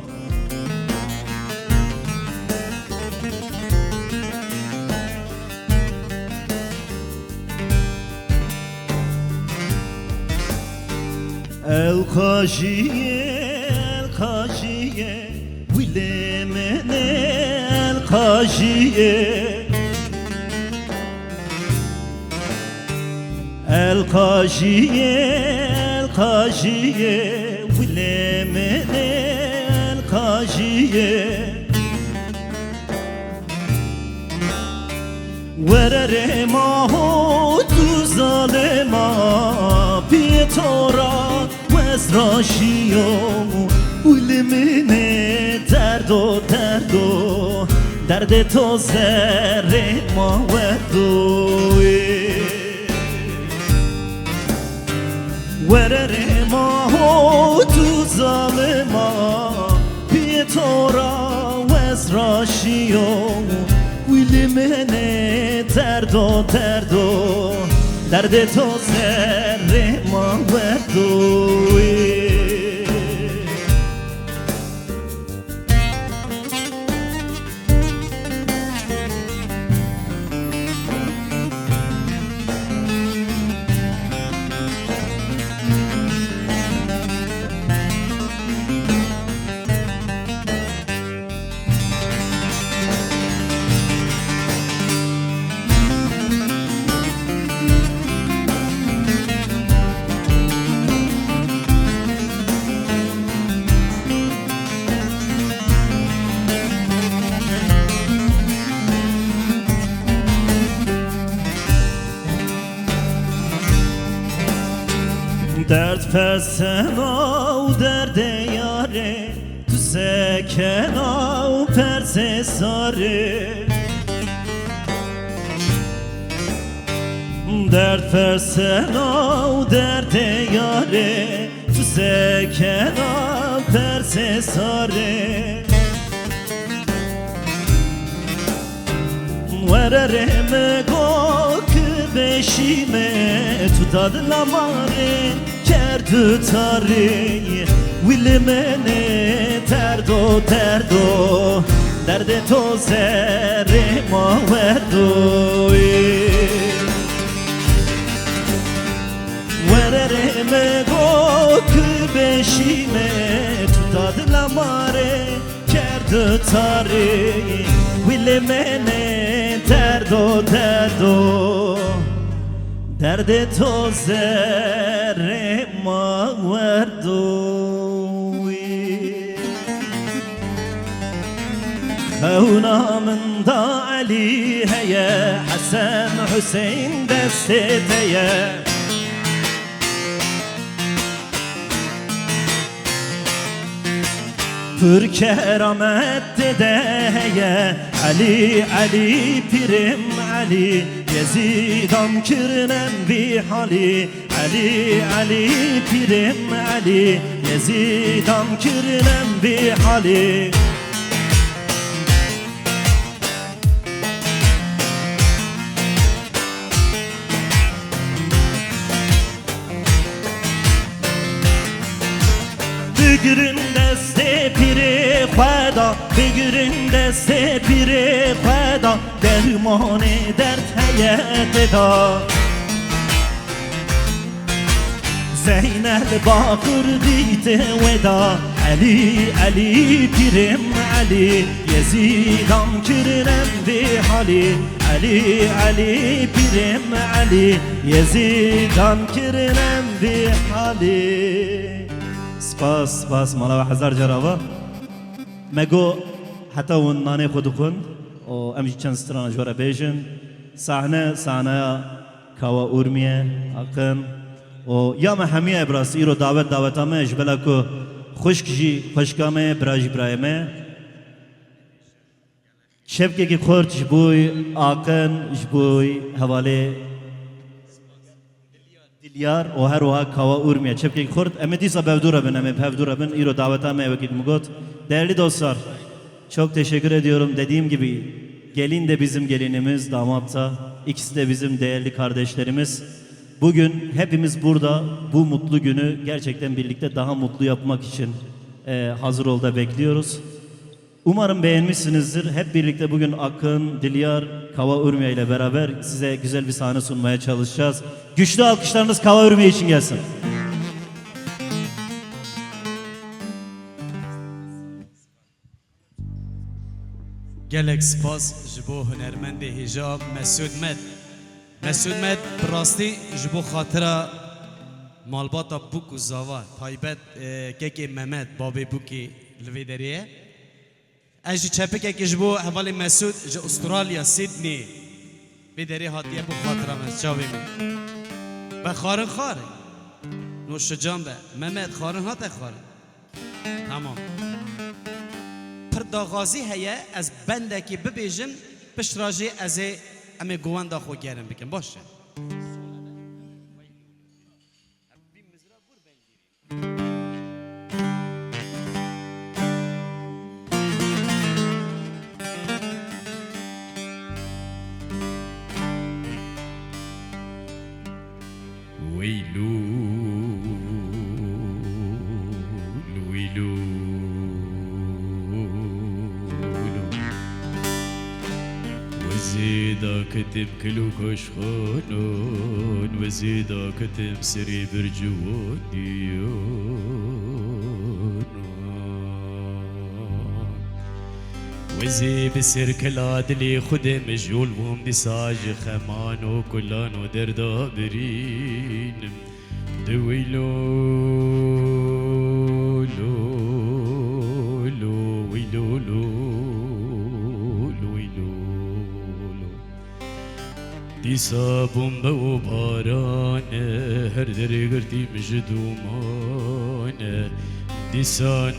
القاجية ويلي من القاجية القاجية ولا من القاجية ورر ما هو ظالما بيتورا وزراشيوم ولا من درد تو زر ما ودوي ورر ما هو تو ظالما بیتورا وزراشیو ویلی منه درد تو زر ما وردوی درد پسنا و درد یاره تو سکنا و پرس ساره درد پسنا و درد یاره تو سکنا و پرس ساره ورره مگو که بشیمه تو داد لاماره کرد تاری ویل منه درد درد تو زر ما وردوی ورره مگو که بشیمه تو داد لاماره کرد تاری ویل منه درد تو زر ما وردوی خونا من دا علی هيا حسن حسين دستتيا پر keramet de heye Ali Ali pirim Ali Yezidam kirnem bi hali Ali Ali pirim Ali Yezidam kirnem bi hali بگیرین دست پیر خدا بگیرین دست پیر خدا درمان درد هیت دا زینب باقر دیت ودا علی علی پیرم علی یزیدم کرنم به حالی علی علی پیرم علی یزیدم کرنم به حالی سپاس مالا و هزار جرابا مگو حتی اون نانه خود کن و امجی چند ستران جواره بیجن صحنه کوا اورمیه اقن و یا ما همیه ابراسی رو دعوت همه جبلا که خوشکامه براجی برایمه شبکه که خورد جبوی آقن جبوی حواله دیلیار و هر وها کوا اورمیه شبکه که خورد امی دیسا bevdura bin ایرو دعوت همه وکیل مگوت değerli dostlar çok teşekkür ediyorum dediğim gibi gelin de bizim gelinimiz damat da ikisi de bizim değerli kardeşlerimiz. Bugün hepimiz burada bu mutlu günü gerçekten birlikte daha mutlu yapmak için hazır olda bekliyoruz. Umarım beğenmişsinizdir. Hep birlikte bugün Akın, Dilyar, Kava Urmiye ile beraber size güzel bir sahne sunmaya çalışacağız. Güçlü alkışlarınız Kava Urmiye için gelsin. gelek spas ji bo hunermendê hêja Mesûd Med bi rastî ji bo xatira malbata bûk û zava taybet kekê Mehmet babê bûkê li vê derê ye ez jî çepekekê ji bo hevalê Mesûd ji Avustralya Sydney vê derê hatiye bo xatira me çavê min be xarin xare noşecan be Mehmet xarin hate xarin tamam پرداغازی هیه از بنده که ببیجم پشتراجی از امی گوانده خو گرم بکن باشه وزيدا كتم كلو كشخانون وزيدا كتم سري برجوان ديون وزي بسر كلاد لي خدم مجول بوم دي ساج خمانو كلانو دردا برين دويلو لو لو ويلو لو دیسا بومبه و بارانه هر دری گرتی مجدومانه دیسا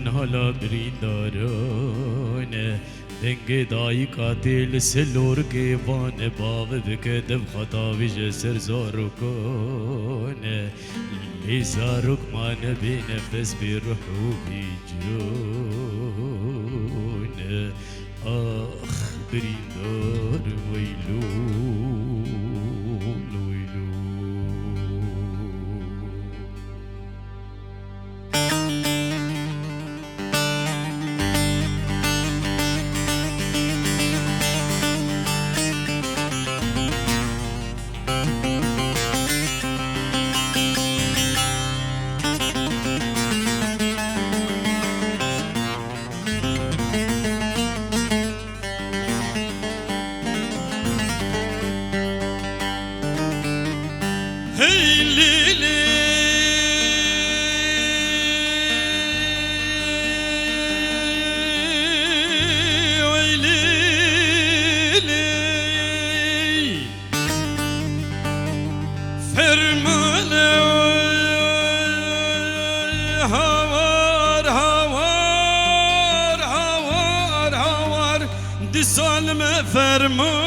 نالا بریندارانه دنگ دایی قاتل سلور که وانه باغ بکه دب خطا ویجه سر زاروکانه لی زاروک مانه بی نفس بی روح و بی جونه آخ بریندار ویلو فرمانه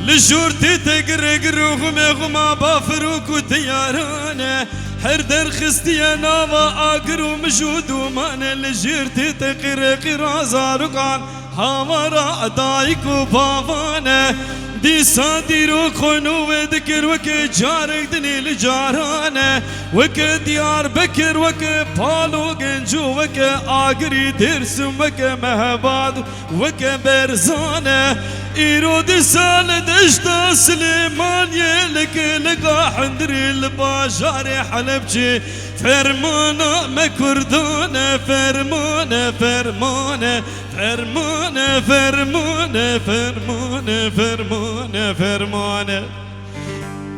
لجورتي تقرق روغم غما بافروك وتيارانه هر در خستي ناوا اقرو مجود ومانه لجورتي تقرق رازارقان هاورا دايك وبافانه ديسا ديرو خونو وذكر وك جارك دني لجارانه وك ديار بكر وك بالو جنجو وك آقري درسم وك مهباد وك برزانه إيرود سال دشتا سليمان يلك لقا حندري الباجار حلبجي فرمانه مكردانه فرمانه فرمانه فرمانه فرمانه فرمانه فرمانه فرمانه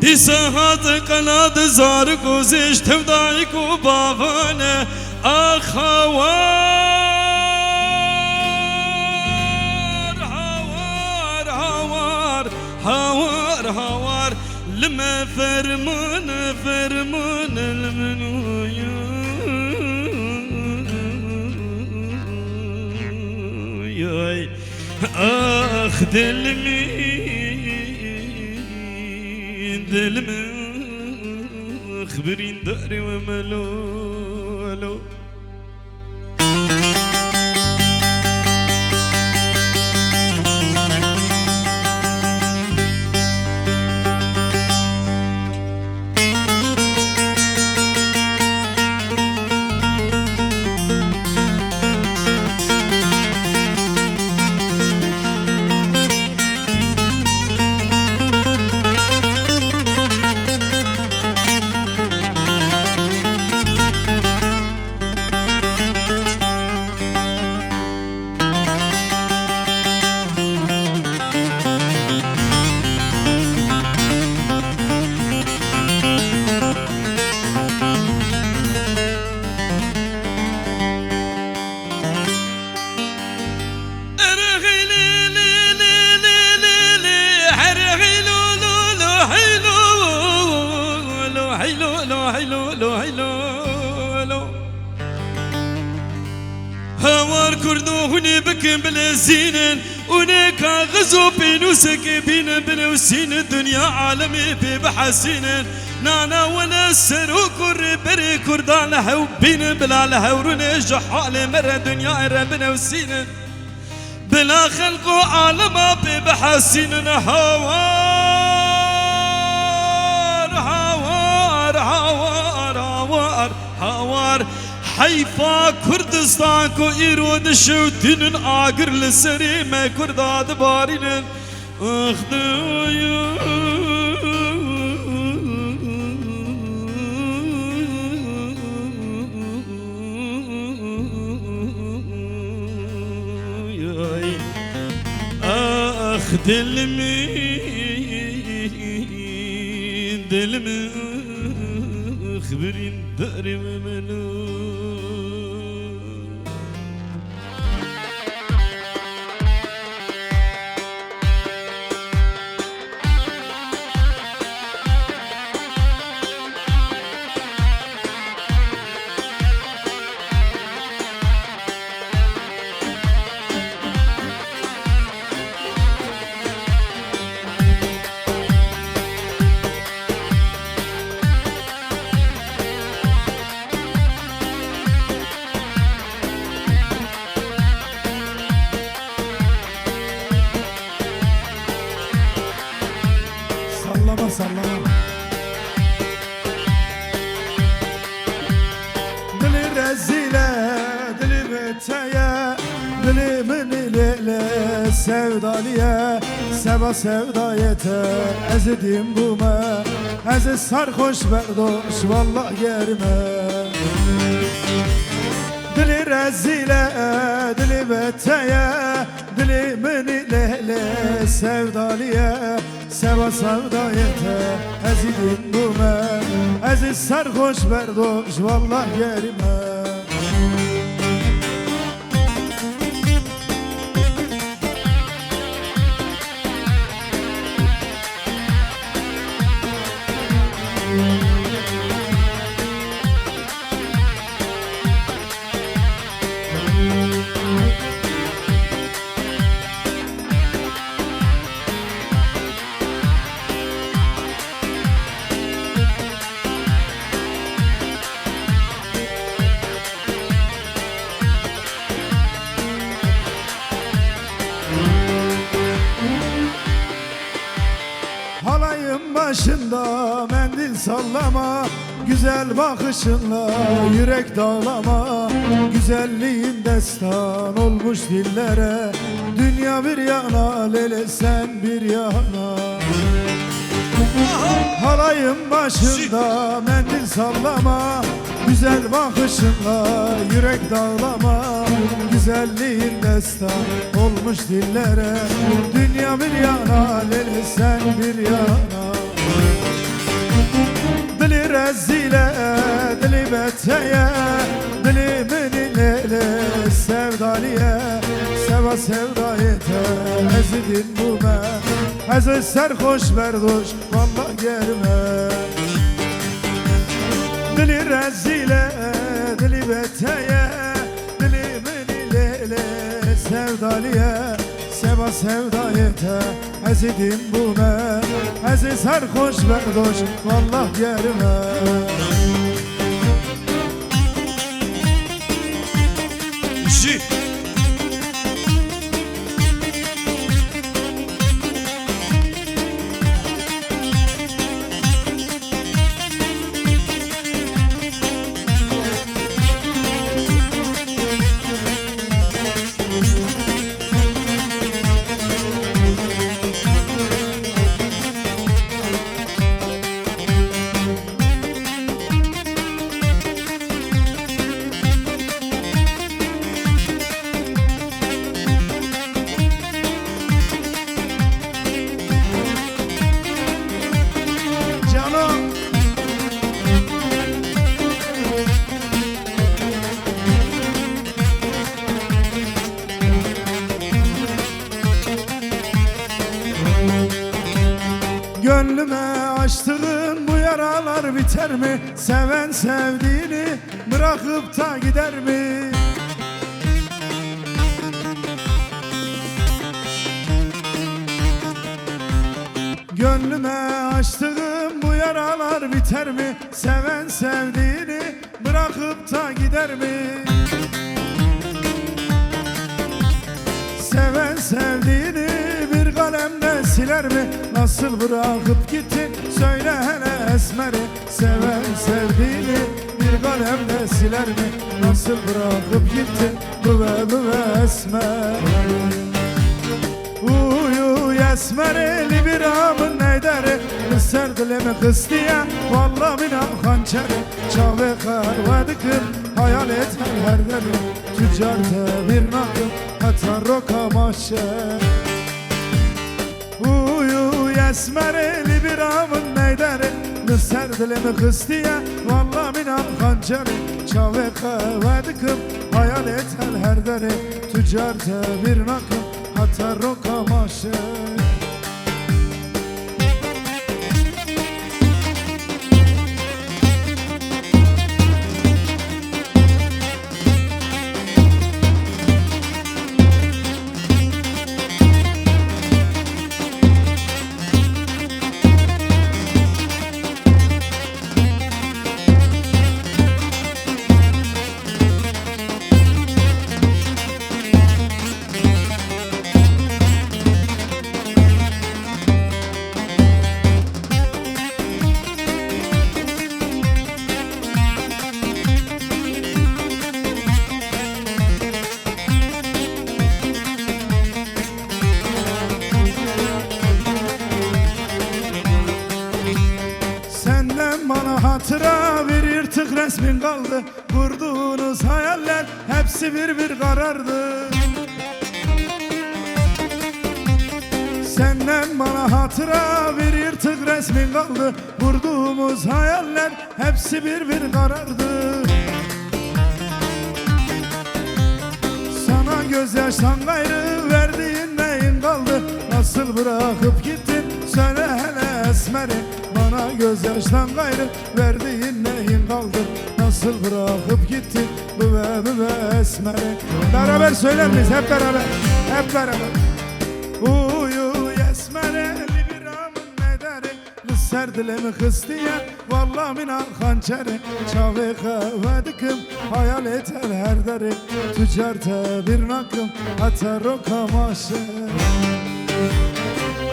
دي ساعات قناد زارك وزيش تفضايك وبابانه هوار هوار لما فرمان فرمان المنويا اخ دلمي خبرين داري وملولو هوار كردو هني بكم بلزينن ونيكا غزو بينوسك بين بنوسين الدنيا عالمي بحسينن نانا ولا سروكر بري كردان هو بين بلا لهورن جحال مر دنيا ربنا وسينن بلا خلق عالم بحسينن هوار هوار هوار هوار هوار حيفا كردستان كو إيرود شوتين آقر لسري ما كرداد بارين أخدويا أخ دلمي دلمي خبرين داري وملو Sallama sallama Dili rezile Dili beteye Dili minilele Sevdaliye Seva sevdayete Ezidim bume Ezi sarhoş berdoş Vallah yerime Dili rezile Dili beteye Dili minilele Sevdaliye Seva sevdayete Ezidim bume Ezi sarhoş berdoş Vallah yerime başında mendil sallama, güzel bakışınla yürek dağlama. Güzelliğin destan olmuş dillere, dünya bir yana lele sen bir yana. Halayın başında mendil sallama, güzel bakışınla yürek dağlama. Güzelliğin destan olmuş dillere, dünya bir yana lele sen bir yana. Dili rezile, dili beteye, dili mini lele sevdaliye. Seva sevda yeter, ezidin bu me, ezid serhoş berdoş, valla gelme. Dili rezile, dili beteye, dili mini lele sevdaliye. Seva sevda yeter, ezidin bu me, ezid serhoş berdoş, valla gelme. Jü Canım gönlüme açtığın bu yaralar biter mi? Seven sevdiğini bırakıp da gider mi? Gönlüme açtığım bu yaralar biter mi? Seven sevdiğini bırakıp da gider mi? Seven sevdiğini bir kalemle siler mi? Nasıl bırakıp gittin söyle hele esmeri. Seven sevdiğini bir kalemle siler mi? Nasıl bırakıp gittin bu esmer. Uyu esmereli bir amın neyderi, kısser dilimi kıs diye valla bina hançeri. Çave karvadıkım hayal etme her deri, tüccarda bir nakım hatta roka maşer. Uyu esmereli bir amın neyderi, kısser dilimi kıs diye valla bina hançeri. Çave karvadıkım hayal etme her deri, tüccarda bir nakım hatta roka maşer. Senden bana hatıra bir yırtık resmin kaldı, kurduğunuz hayaller hepsi bir karardı. Senden bana hatıra bir yırtık resmin kaldı, kurduğumuz hayaller hepsi bir karardı. Sana gözyaştan gayrı verdiğin neyin kaldı? Nasıl bırakıp gittin söyle hele esmeri. Bana gözyaştan gayrı verdiğin neyin kaldı? Nasıl bırakıp gittin bu esmeri? Beraber söyler miyiz? Hep beraber. Hep beraber. Uyu esmereli bir amın nederi, kısser dilimi kıs diye valla mina hançeri. Çave kahvedikim hayal et her deri, tüccarda bir nakım atar o kamaşı.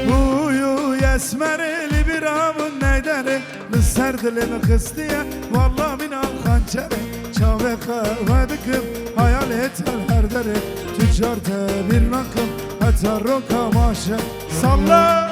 Uyu esmereli bir avın neyderi Lısser dilimi kıstiye Valla min al hançeri Çave kahvedik hayal eter her deri Tüccar bir nakım hatta roka maşe Salla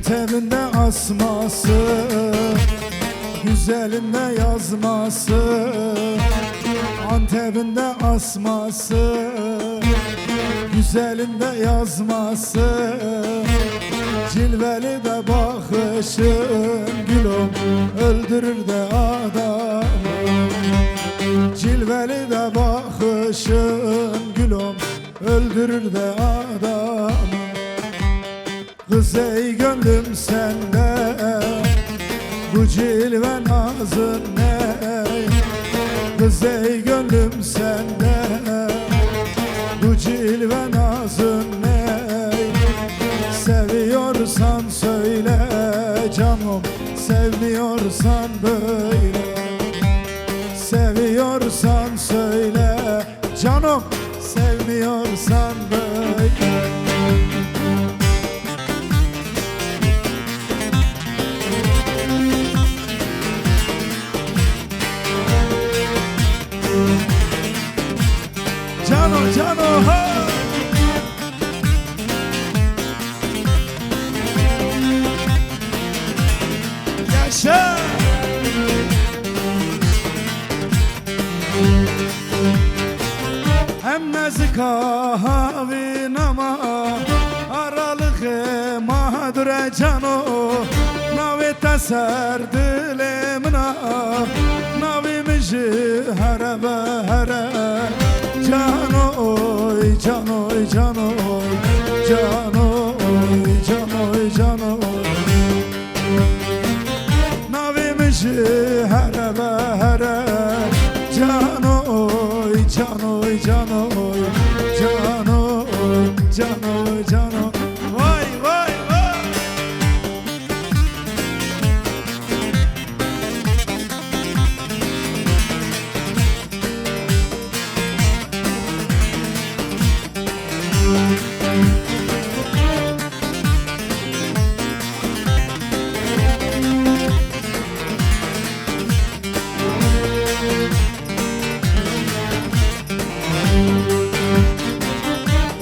Antep'inde asması Güzelinde yazması Antep'inde asması Güzelinde yazması Cilveli de bakışın gülüm Öldürür de adamı Cilveli de bakışın gülüm Öldürür de adamı Kız ey gönlüm sende Bu cilve nazın ne Kız ey gönlüm sende Bu cilve nazın ne Seviyorsan söyle canım Sevmiyorsan böyle Seviyorsan söyle canım Sevmiyorsan böyle Cano, Cano, ha! Yaşa! Hem nazik havin ama aralığı madure cano Navi teser dilimna Navi mişi here ve here Canoy, canoy, canoy Canoy, canoy, canoy Navimişi here ve here Canoy, canoy, canoy Canoy, canoy, canoy Vay, vay, vay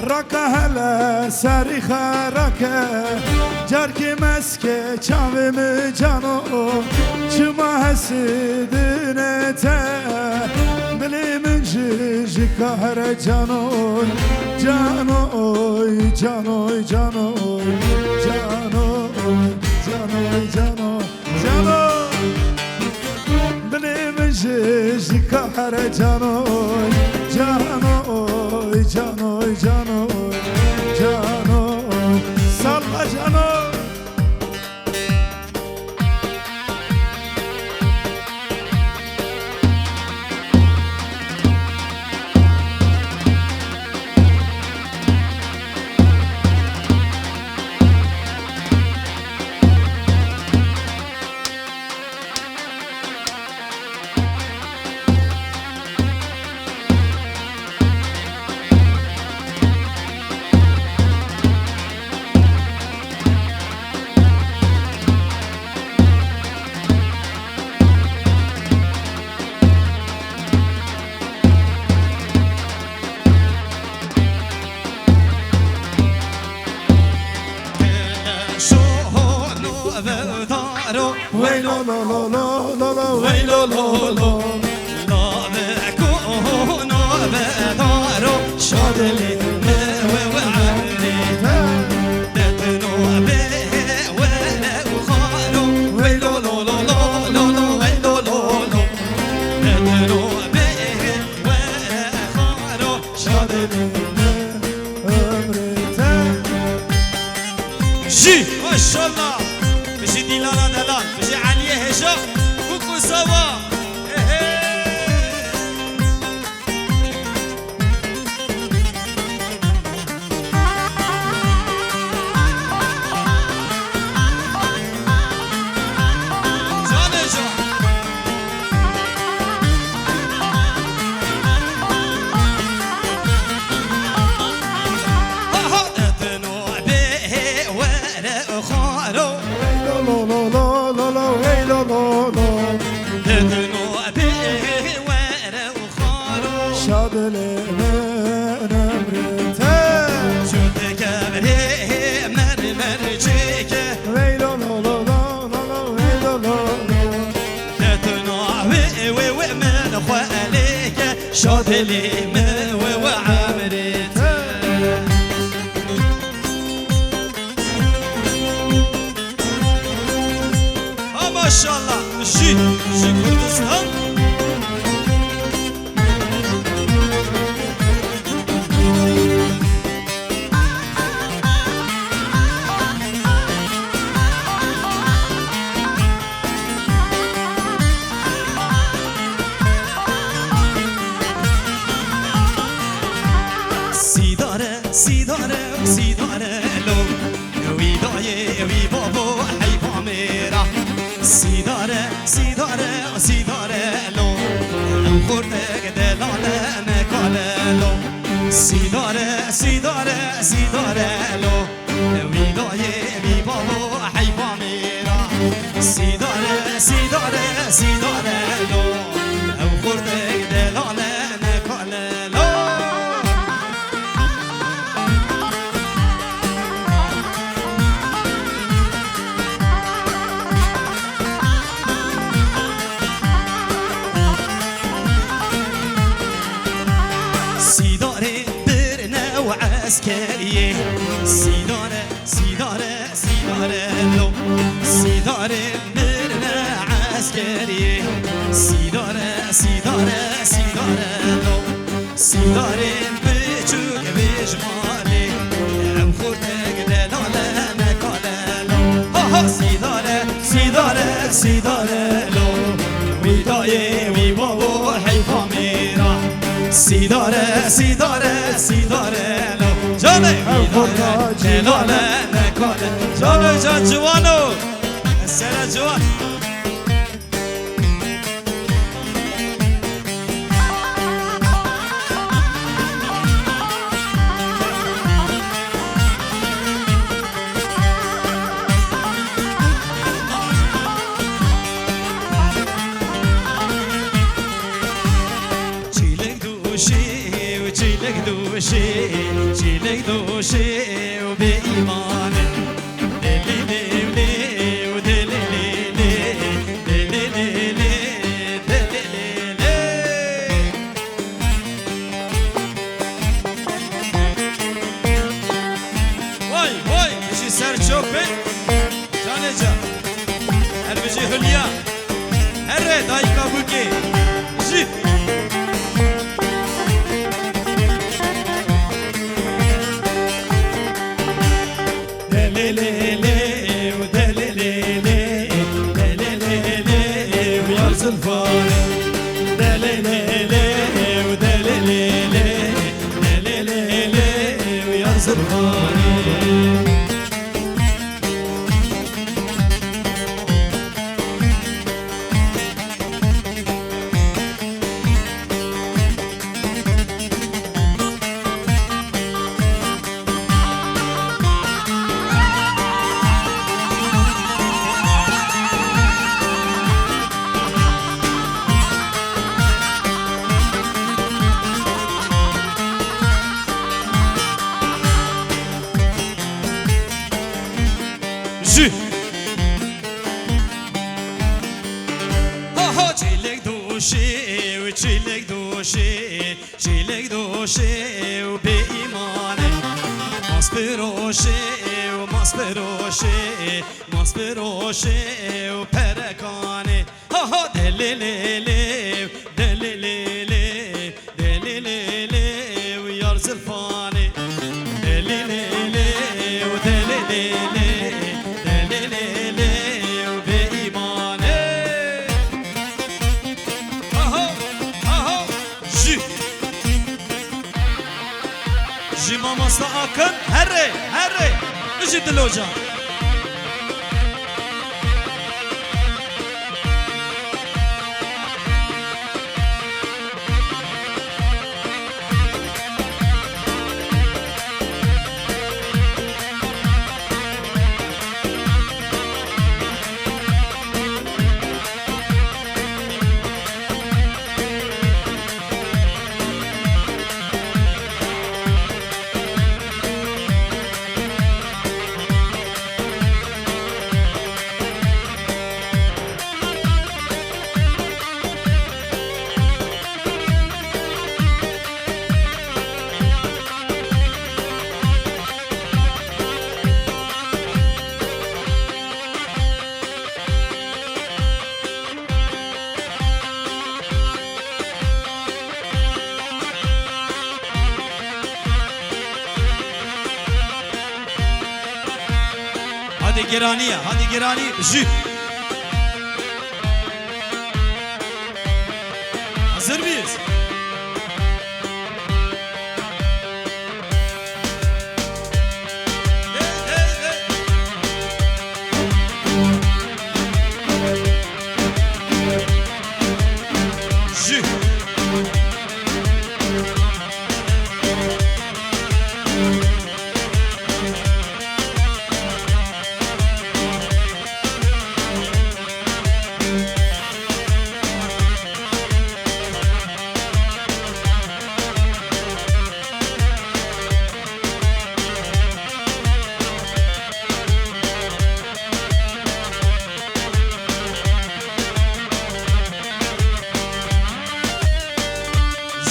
Raka hele seriha rake Carki meske çavimi cano Çıma hesidin ete Dilimin jika here canoy Canoy, canoy, canoy Canoy, canoy, canoy Canoy Dilimin jika here canoy Canoy, canoy, canoy Canoy Salla canoy بدارو ویلو لو لو لو لو لو ویلو لو لو نابکو نابدارو شادلی و عمری دتنو به ولا خارو ویلو لو لو لو لو لو ویلو لو لو دتنو به ولا خارو شادلی جي ما شاء الله بجي ديلانا دلال بجي عليه هجا كوكو سوا شادلي وعمرت ما شاء الله شي كردستان سیداره لو وی دایه وی بابو حیفا میرا سیداره لو خورده دلانه نکاله لو سیداره لو وی دایه وی بابو حیفا میرا سیداره لو خورده دلانه نکاله لو عسكرية سيدارة لو سيدارة مرنا عسكرية سيدارة لو سيدارة بجوك بجمالي أم خورتك دلالة مكالة لو سيدارة لو ويداية ويبابو حيفا ميرا سيداره لو جاني جلاله نکاله جان جوانو السلام جوان چیلک دوشی و به ایمان وای بشی سر چوبه جانه جان هر بجی هلیا هر دایی کابو که جی دوشی و چیلک دوشی چیلک دوشی و به ایمانه ماس بروشی و ماس بروشی ماس بروشی و پرکانه ها ها دلیلیلی دلیلیلی دلیلیلی و یار زلفانه دلیلیلی و دلیلیلی دلیلیلی و به ایمانه آها آها جی ماماستا آکن هره اجی دلو جان Hadi Gerani'ye, hadi Gerani, jü. Hazır mıyız? Jü.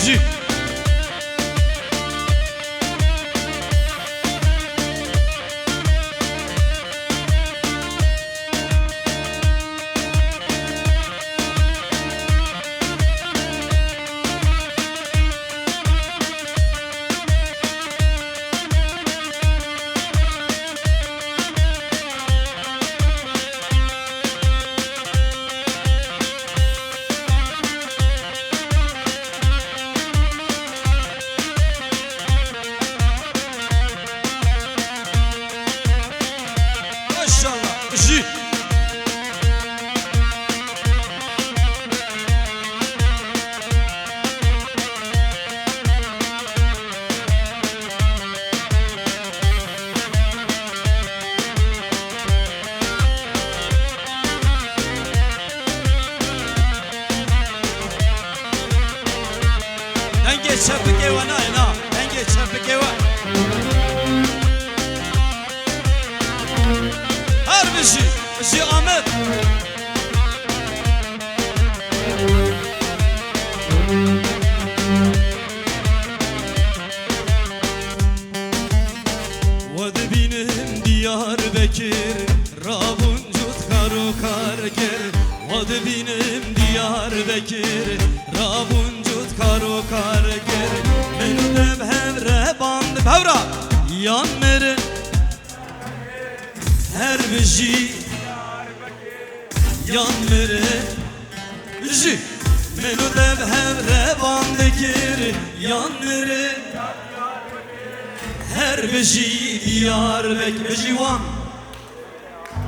Jü. Maşallah. Jü. Denge çarpık eva na. Denge çarpık eva. Harbi Jü Ahmet. Vadı benim Diyarbakır, Rabuncut karu karger. Vadı benim Diyarbakır, Rabuncut karu karger. Benim hevre bandı pevra, yan meri. Her biji yan meri. Jü. Menü dev hevre bandı gir, yan meri. Her biji Diyarbakır, biji van.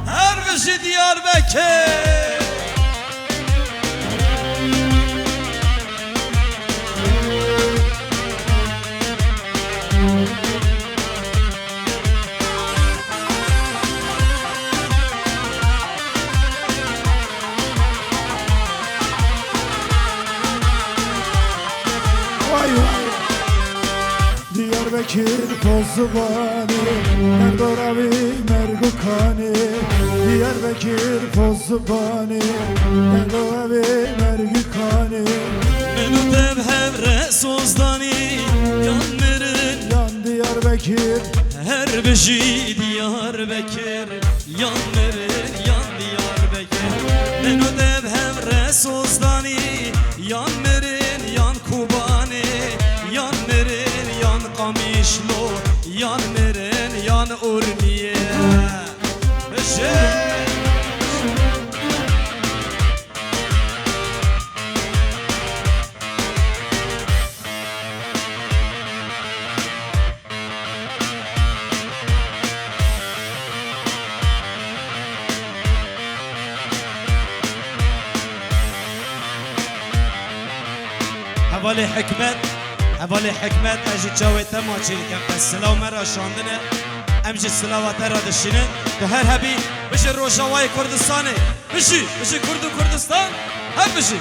Her biji Diyarbakır. Vay vay. Diyarbakır tozu bani, Merdoravi mergukani, Diyarbakır Pozubani Ego evi mergi kani منو دم هفره سوزدانی یان مرن Yan Diyarbakır her beşi diyar bekir yan merir yan diyar bekir منو دم هفره سوزدانی yan merin yan kubani yan merin yan kamişlo yan merin yan urmiye حوالی حکمت اجی جاویت ما چیل کم السلام مرا شاندنه امجی سلاوات را دشینه که هر هبی بشه روشاوای کردستانه بشی کرد و کردستان هم بشی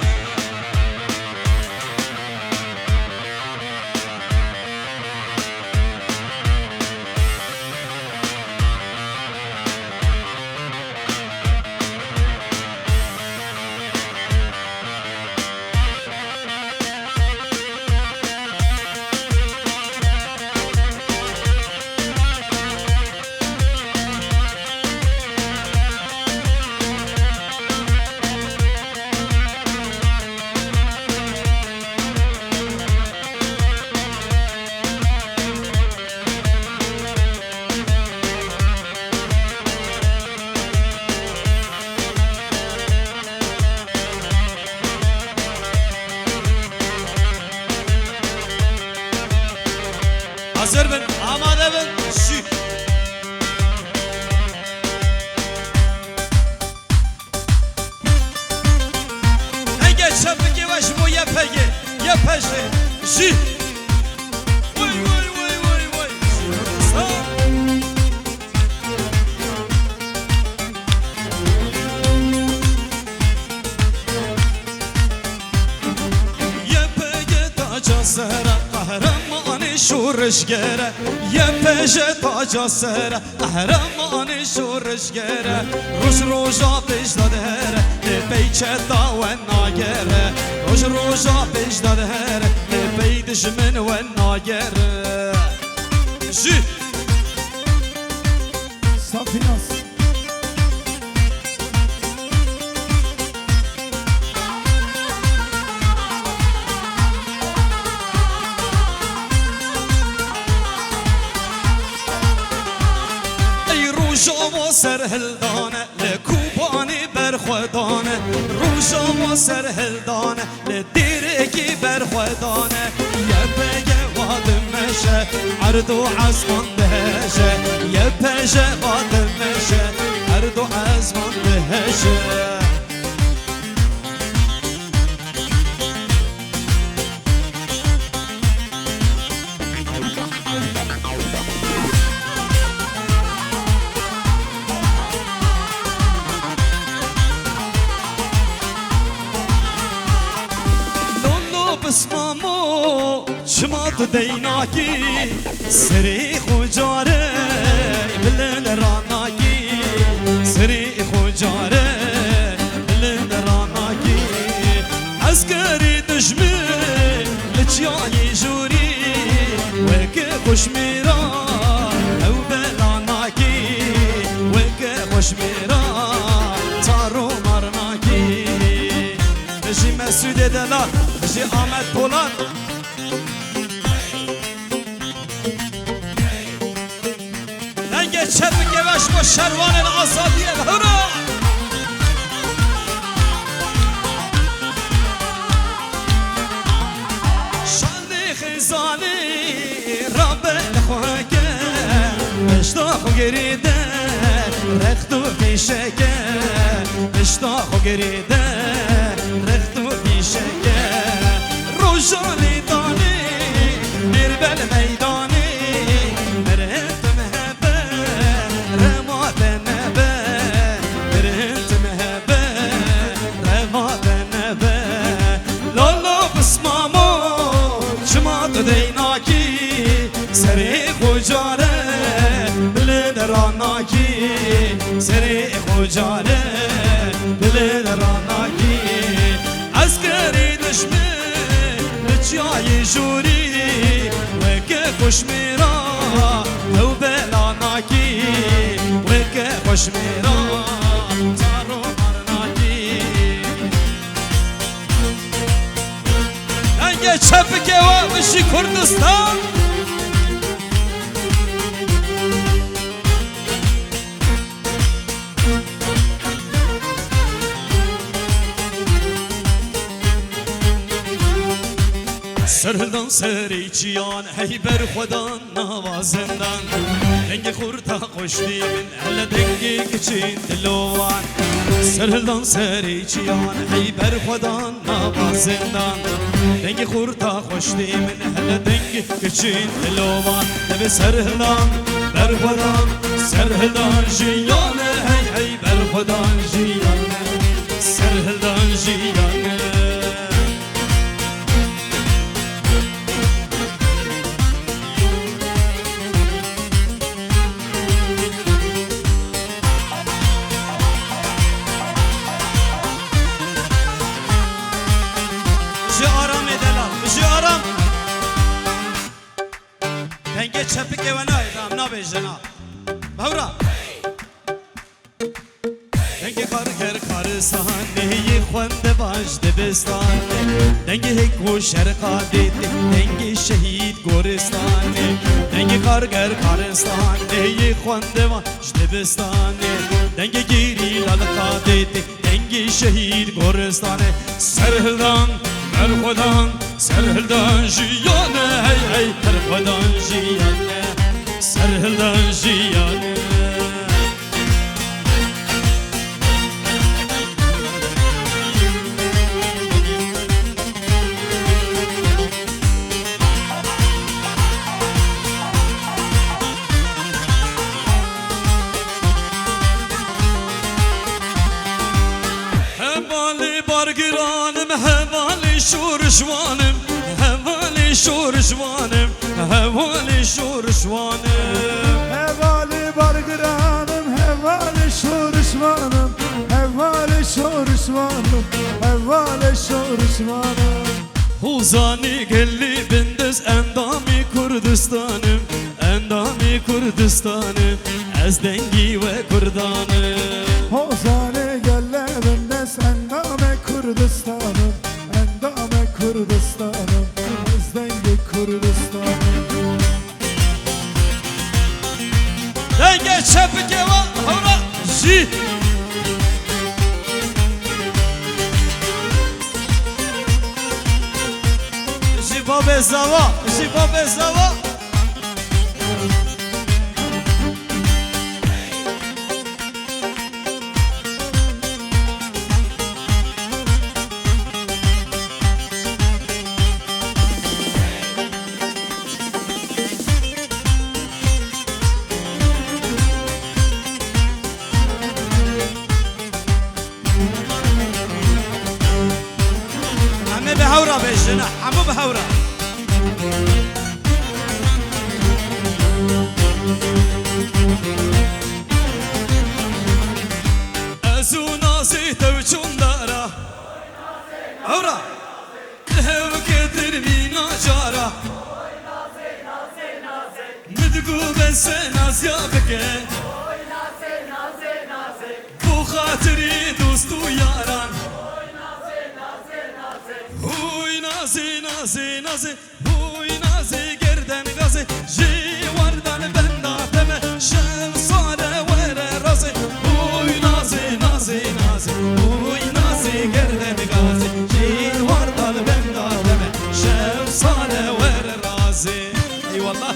hazır bin, amade bin, şi. Enge çapıki baş bu yepegi, yepeşi, şi. Vay vay vay vay vay. Sağ. Yepegi taca sera, kahramanı şuruşgere. Yepege taca sera, kahramanı şuruşgere. Roş roja pejdadere, lepeyçe daven nagere. Roş roja pejdadere, lepey düşmen ve nagere. Jü. Safinas روشا سرهلدانه لکوبانی برخودانه روشا سرهلدانه لدیرکی برخودانه یه بگه وادم مشه عردو عزمان دهشه یه بگه وادم مشه عردو عزمان دهشه بسمامو شمات دیناکی سری خوجاره بلند راناکی سری خوجاره بلند راناکی عسکری دشمن لچیانی جوری وکه خوشمیرا او بلاناکی وکه خوشمیرا تارو مرناکی بشی مسعود دلال بشی آمد پولاد لنگه چپ گوش با شروان الازادی الهورا شاندی خیزانی رب الخوکه اشتاخو گریده رختو پیشکه اشتاخو گریده رختو پیشکه روشانی دانی مربل میدانی مرهت مهبه رمات نبه مرهت مهبه رمات نبه لالا بسمامو شمات دیناکی سری خوجاره بلد راناکی سری خجاله دل راناکی عسکری دشمن بچای جوری وکه خوشمیرا تو بلاناکی وکه خوشمیرا زارو مرناکی رنگ چپ که و بشی کردستان سرهلدان سری چیان هی بر خودان نوازندان دنگ خورتا خوشتی من اهل دنگی کچین دلوان سرهلدان سری چیان هی بر خودان نوازندان دنگ خورتا خوشتی من اهل دنگی کچین دلوان نبی سرهلدان بر خودان سرهلدان جیان هی بر خودان جیان سرهلدان جیان دنگه چپی که ونای رام نبیجنا بهورا دنگه کارگر کارستان نهی خونده باش دبستان دنگه هکو شرقا دیتی دنگه شهید گورستان دنگه کارگر کارستان نهی خونده باش دبستان دنگه گیری لالقا دیتی دنگه شهید گورستان سرهلدان برخودان سرهلدان جیانه هی هی برخودان جیانه سرهلدان جیانه هوالی بارگرانم هوالی شورشوانم هوالی شورشوانم هوالی شورشوانم هوالی بارگرانم هوالی شورشوانم هوالی شورشوانم هوالی شورشوانم Huzani gelli bindez endami Kurdistanım endami Kurdistanım ez dengi ve kurdanım Hozane gellerinde endame Kurdistanım endame Kurdistanım bizdengi Kurdistanım denge çepike var havra ji Jiba bezava jiba bezava همه به هورا بشنه همه به هورا ازو نازی تو چون دارا هورا هو کتر بینا جارا مدگو بس نازیا بکه بو خاطری دوستو یاران Huy nazi nazi nazi Huy nazi gerden gazi Jivardan benda deme Şemsane vere razi Huy nazi nazi nazi Huy nazi gerden gazi Jivardan benda deme Şemsane vere razi Eyvallah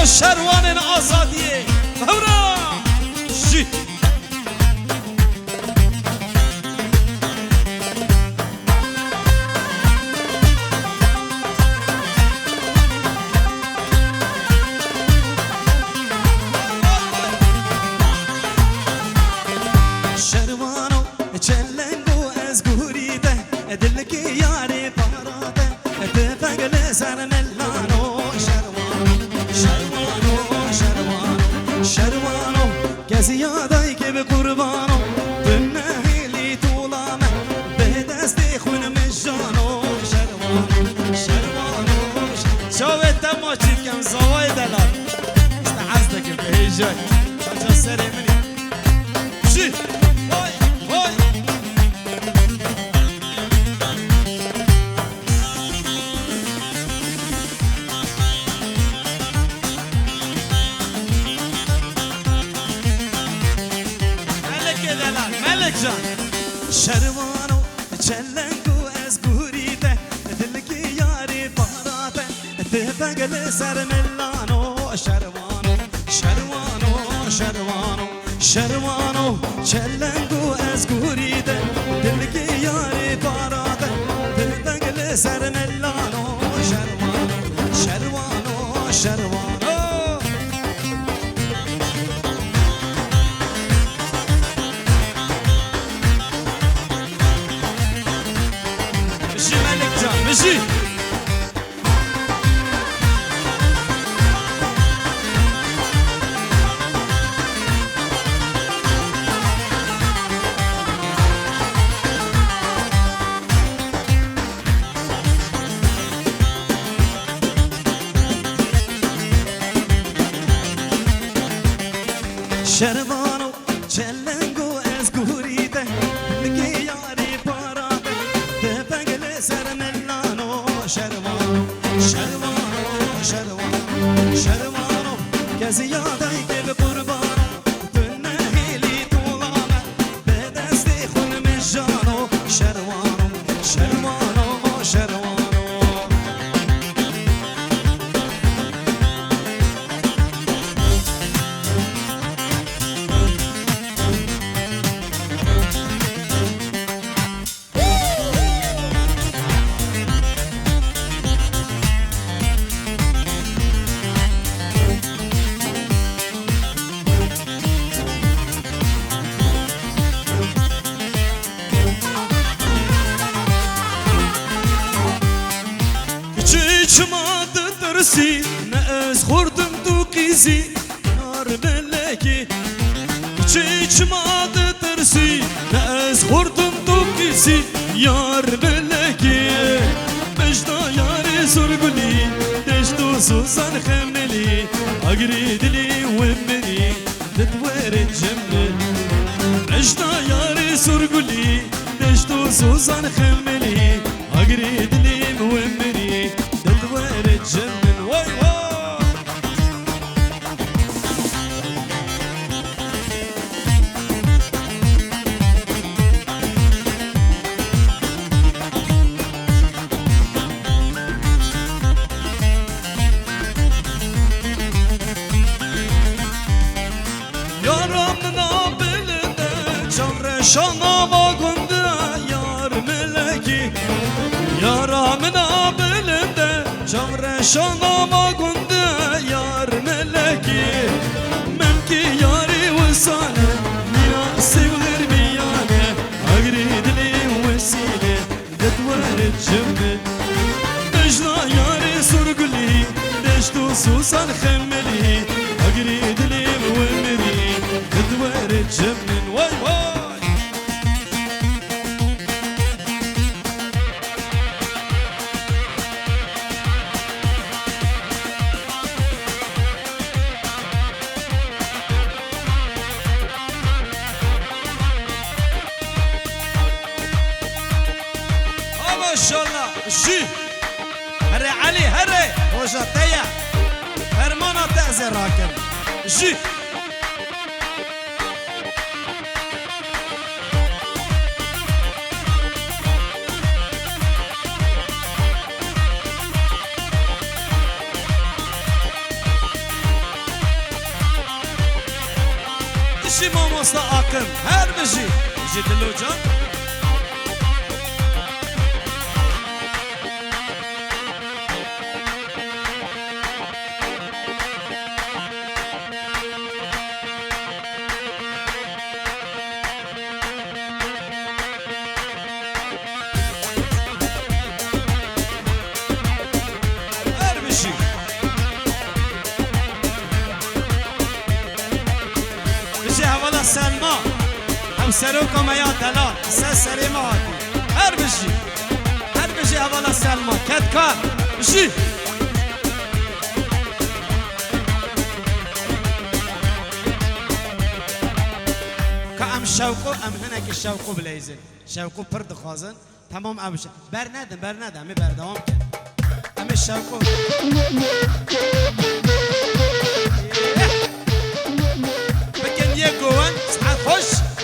شروان آزادیه هورا جی شروانو چلنگو از گوریده دلکی یاری پاراده تفقل سر ملانو شروانو کسی یادایی که به قربانو به نهیلی طولامه به دست خون مجانو شروانو شاوه تماشی کم زوای دلال استحزدك به هیجای شاچا سری منی جی وای وای ملك جان شروانو چلنگو از گوریده دلکی یاری پاراده تفقل سر ملانو شروانو چلنگو از گوریده دلکی یاری پاراده تفقل سر ملانو شروانو مشي ملك جان مشي شروانو چلنگو از گوریده دلکی یاری پاراده تفقل سر ملانو شروانو کسی یادایی که به قربانو تو نهیلی طولامه به دست خون مجانو شروانو چماده ترسی نه از خوردم تو قیزی یار ملکی چماده ترسی نه از خوردم تو قیزی یار ملکی مجدا یار زرگلی دشتو سوزان خملی اگری دلی ومنی تدور الجمل مجدا یار زرگلی دشتو سوزان خملی اگری دلی ومني تدور الجمل واي واي yaramına belinde çamre şana vagundu yar meleki yaramına belinde çamre şana vagundu yar meleki memki yari vesane ya sevlir miyane agri dili vesile detvar cembe dejna yari surguli dejtu susan khemeli agri dili ومري تدور الجمن واي واي ما شاء الله جي هري علي هري وجاتيا هرمانا تأذي راكب جي بشی ماموستا آکن هر بشی بشی دلو جان هر بشی بشی حوالا سلما هم سروکا میا دلا سری ما هاتی هر بشی حوالا سلما کت کار بشی که ام شوقو ام هنک شوقو بلیزن شوقو پر دخوازن تمام ام بر ندم امی بردوام کن ام شوقو بکن یه گوان ساعت خوش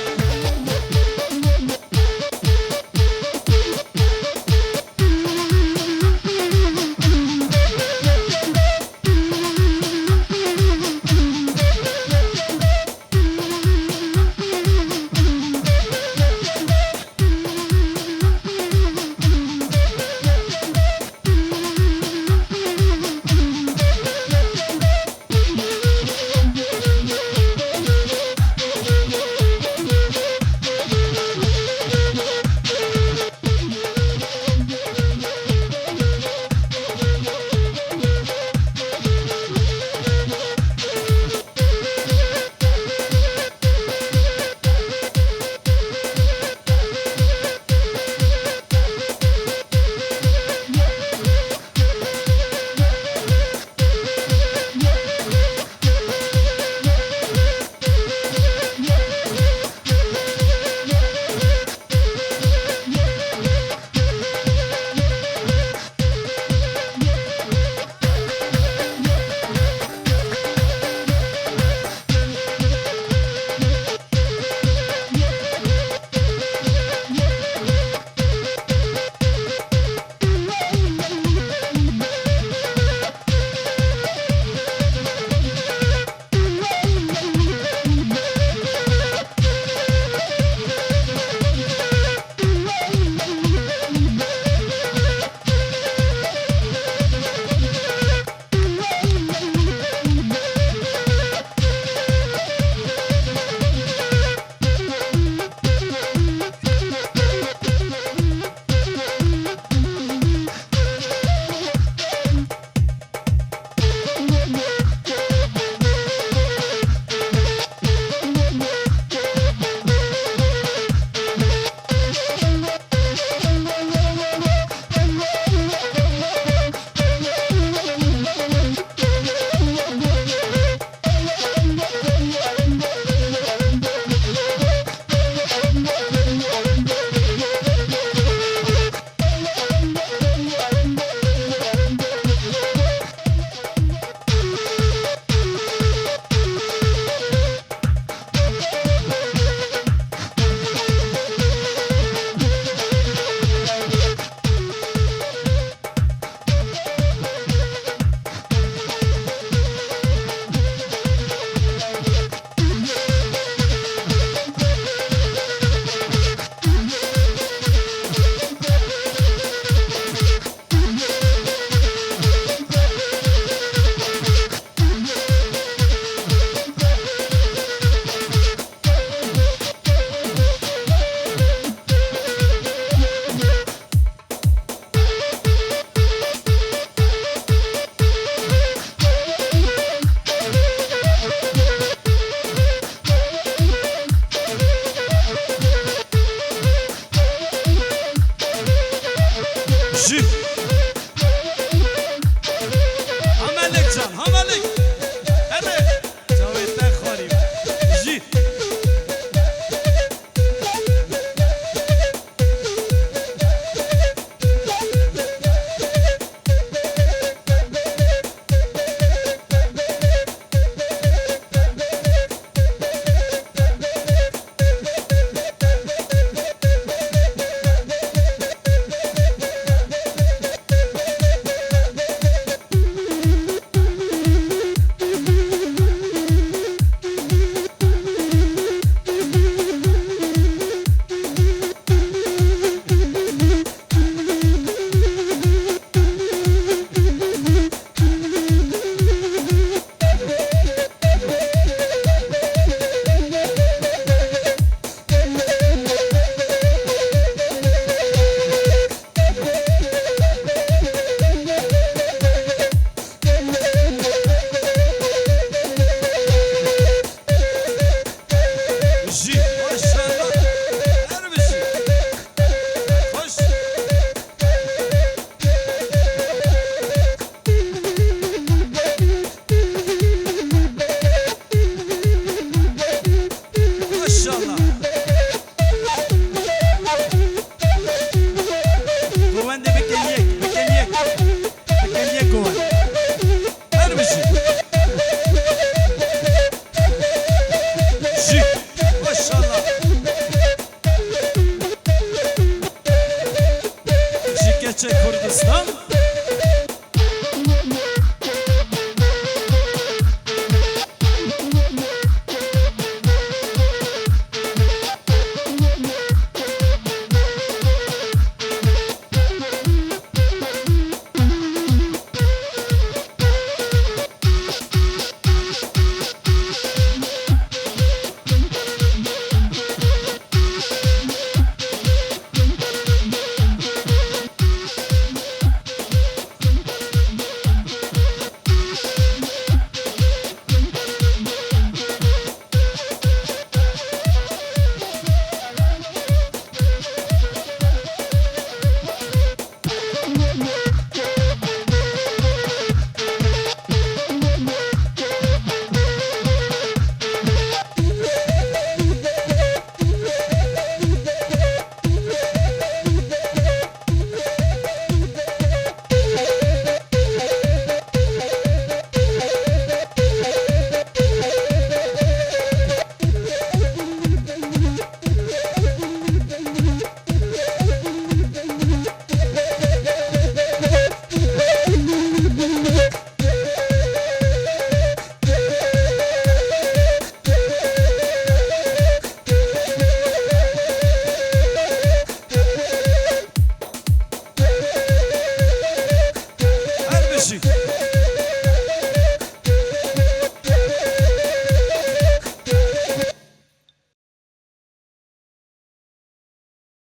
Kurdistan